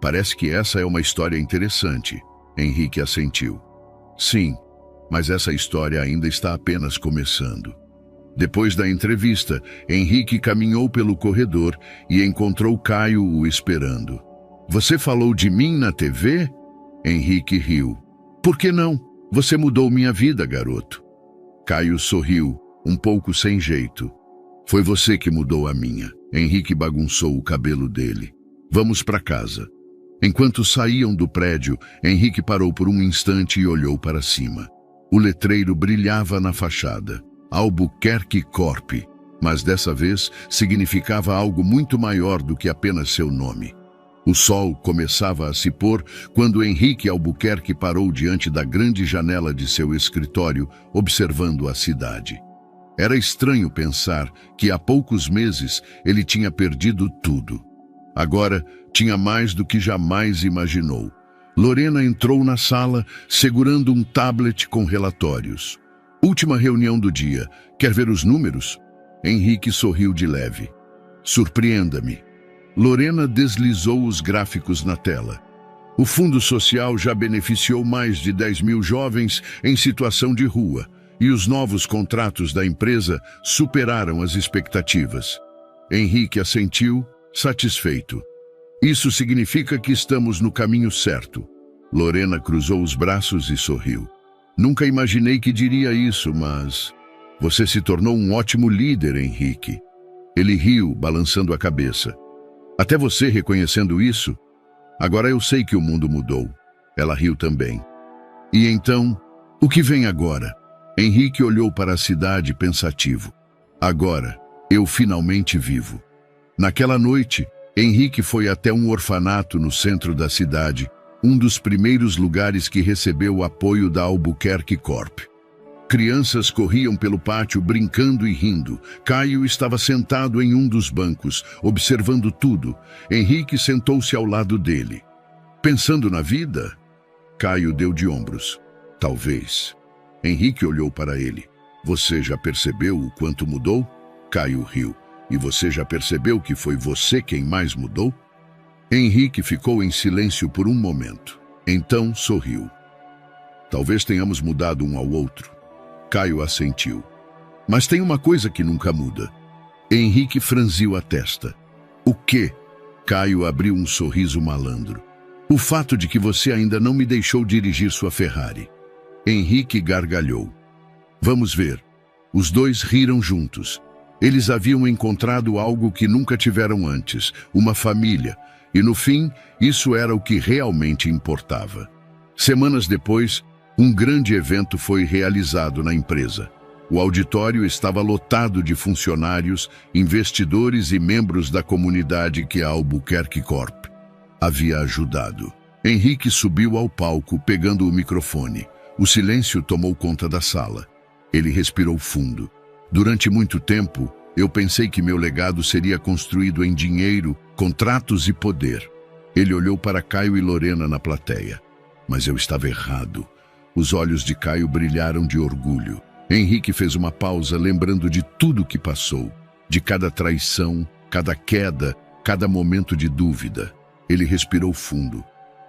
Parece que essa é uma história interessante. Henrique assentiu. Sim, mas essa história ainda está apenas começando. Depois da entrevista, Henrique caminhou pelo corredor e encontrou Caio o esperando. Você falou de mim na TV? Henrique riu. Por que não? Você mudou minha vida, garoto. Caio sorriu, um pouco sem jeito. Foi você que mudou a minha. Henrique bagunçou o cabelo dele. Vamos para casa. Enquanto saíam do prédio, Henrique parou por um instante e olhou para cima. O letreiro brilhava na fachada. Albuquerque Corp. Mas dessa vez significava algo muito maior do que apenas seu nome. O sol começava a se pôr quando Henrique Albuquerque parou diante da grande janela de seu escritório, observando a cidade. Era estranho pensar que há poucos meses ele tinha perdido tudo. Agora tinha mais do que jamais imaginou. Lorena entrou na sala segurando um tablet com relatórios. Última reunião do dia. Quer ver os números? Henrique sorriu de leve. Surpreenda-me. Lorena deslizou os gráficos na tela. O Fundo Social já beneficiou mais de 10.000 jovens em situação de rua, e os novos contratos da empresa superaram as expectativas. Henrique assentiu, satisfeito. Isso significa que estamos no caminho certo. Lorena cruzou os braços e sorriu. Nunca imaginei que diria isso, mas... Você se tornou um ótimo líder, Henrique. Ele riu, balançando a cabeça. Até você reconhecendo isso? Agora eu sei que o mundo mudou. Ela riu também. E então, o que vem agora? Henrique olhou para a cidade pensativo. Agora, eu finalmente vivo. Naquela noite, Henrique foi até um orfanato no centro da cidade, um dos primeiros lugares que recebeu o apoio da Albuquerque Corp. Crianças corriam pelo pátio brincando e rindo. Caio estava sentado em um dos bancos, observando tudo. Henrique sentou-se ao lado dele. Pensando na vida? Caio deu de ombros. Talvez. Henrique olhou para ele. Você já percebeu o quanto mudou? Caio riu. E você já percebeu que foi você quem mais mudou? Henrique ficou em silêncio por um momento. Então sorriu. Talvez tenhamos mudado um ao outro. Caio assentiu. Mas tem uma coisa que nunca muda. Henrique franziu a testa. O quê? Caio abriu um sorriso malandro. O fato de que você ainda não me deixou dirigir sua Ferrari. Henrique gargalhou. Vamos ver. Os dois riram juntos. Eles haviam encontrado algo que nunca tiveram antes, uma família. E no fim, isso era o que realmente importava. Semanas depois, um grande evento foi realizado na empresa. O auditório estava lotado de funcionários, investidores e membros da comunidade que a Albuquerque Corp havia ajudado. Henrique subiu ao palco, pegando o microfone. O silêncio tomou conta da sala. Ele respirou fundo. Durante muito tempo, eu pensei que meu legado seria construído em dinheiro, contratos e poder. Ele olhou para Caio e Lorena na plateia. Mas eu estava errado. Os olhos de Caio brilharam de orgulho. Henrique fez uma pausa, lembrando de tudo que passou. De cada traição, cada queda, cada momento de dúvida. Ele respirou fundo.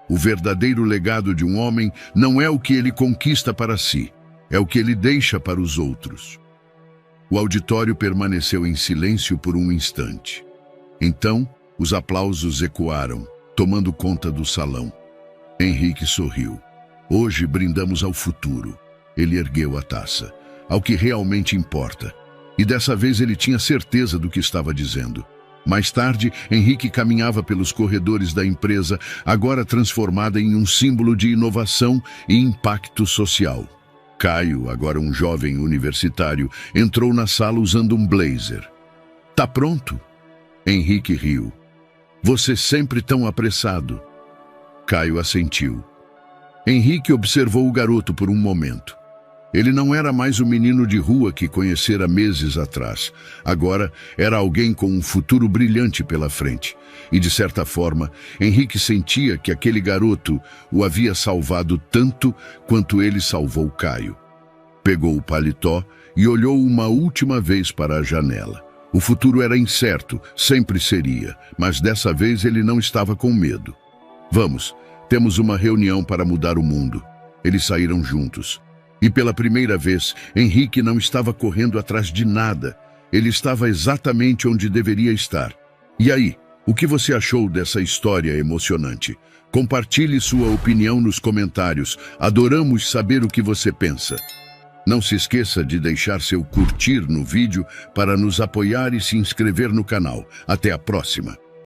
O verdadeiro legado de um homem não é o que ele conquista para si, é o que ele deixa para os outros. O auditório permaneceu em silêncio por um instante. Então, os aplausos ecoaram, tomando conta do salão. Henrique sorriu. Hoje brindamos ao futuro. Ele ergueu a taça. Ao que realmente importa. E dessa vez ele tinha certeza do que estava dizendo. Mais tarde, Henrique caminhava pelos corredores da empresa, agora transformada em um símbolo de inovação e impacto social. Caio, agora um jovem universitário, entrou na sala usando um blazer. Tá pronto? Henrique riu. Você sempre tão apressado. Caio assentiu. Henrique observou o garoto por um momento. Ele não era mais o menino de rua que conhecera meses atrás. Agora era alguém com um futuro brilhante pela frente. E, de certa forma, Henrique sentia que aquele garoto o havia salvado tanto quanto ele salvou Caio. Pegou o paletó e olhou uma última vez para a janela. O futuro era incerto, sempre seria, mas dessa vez ele não estava com medo. Vamos, temos uma reunião para mudar o mundo. Eles saíram juntos. E pela primeira vez, Henrique não estava correndo atrás de nada. Ele estava exatamente onde deveria estar. E aí, o que você achou dessa história emocionante? Compartilhe sua opinião nos comentários. Adoramos saber o que você pensa. Não se esqueça de deixar seu curtir no vídeo para nos apoiar e se inscrever no canal. Até a próxima!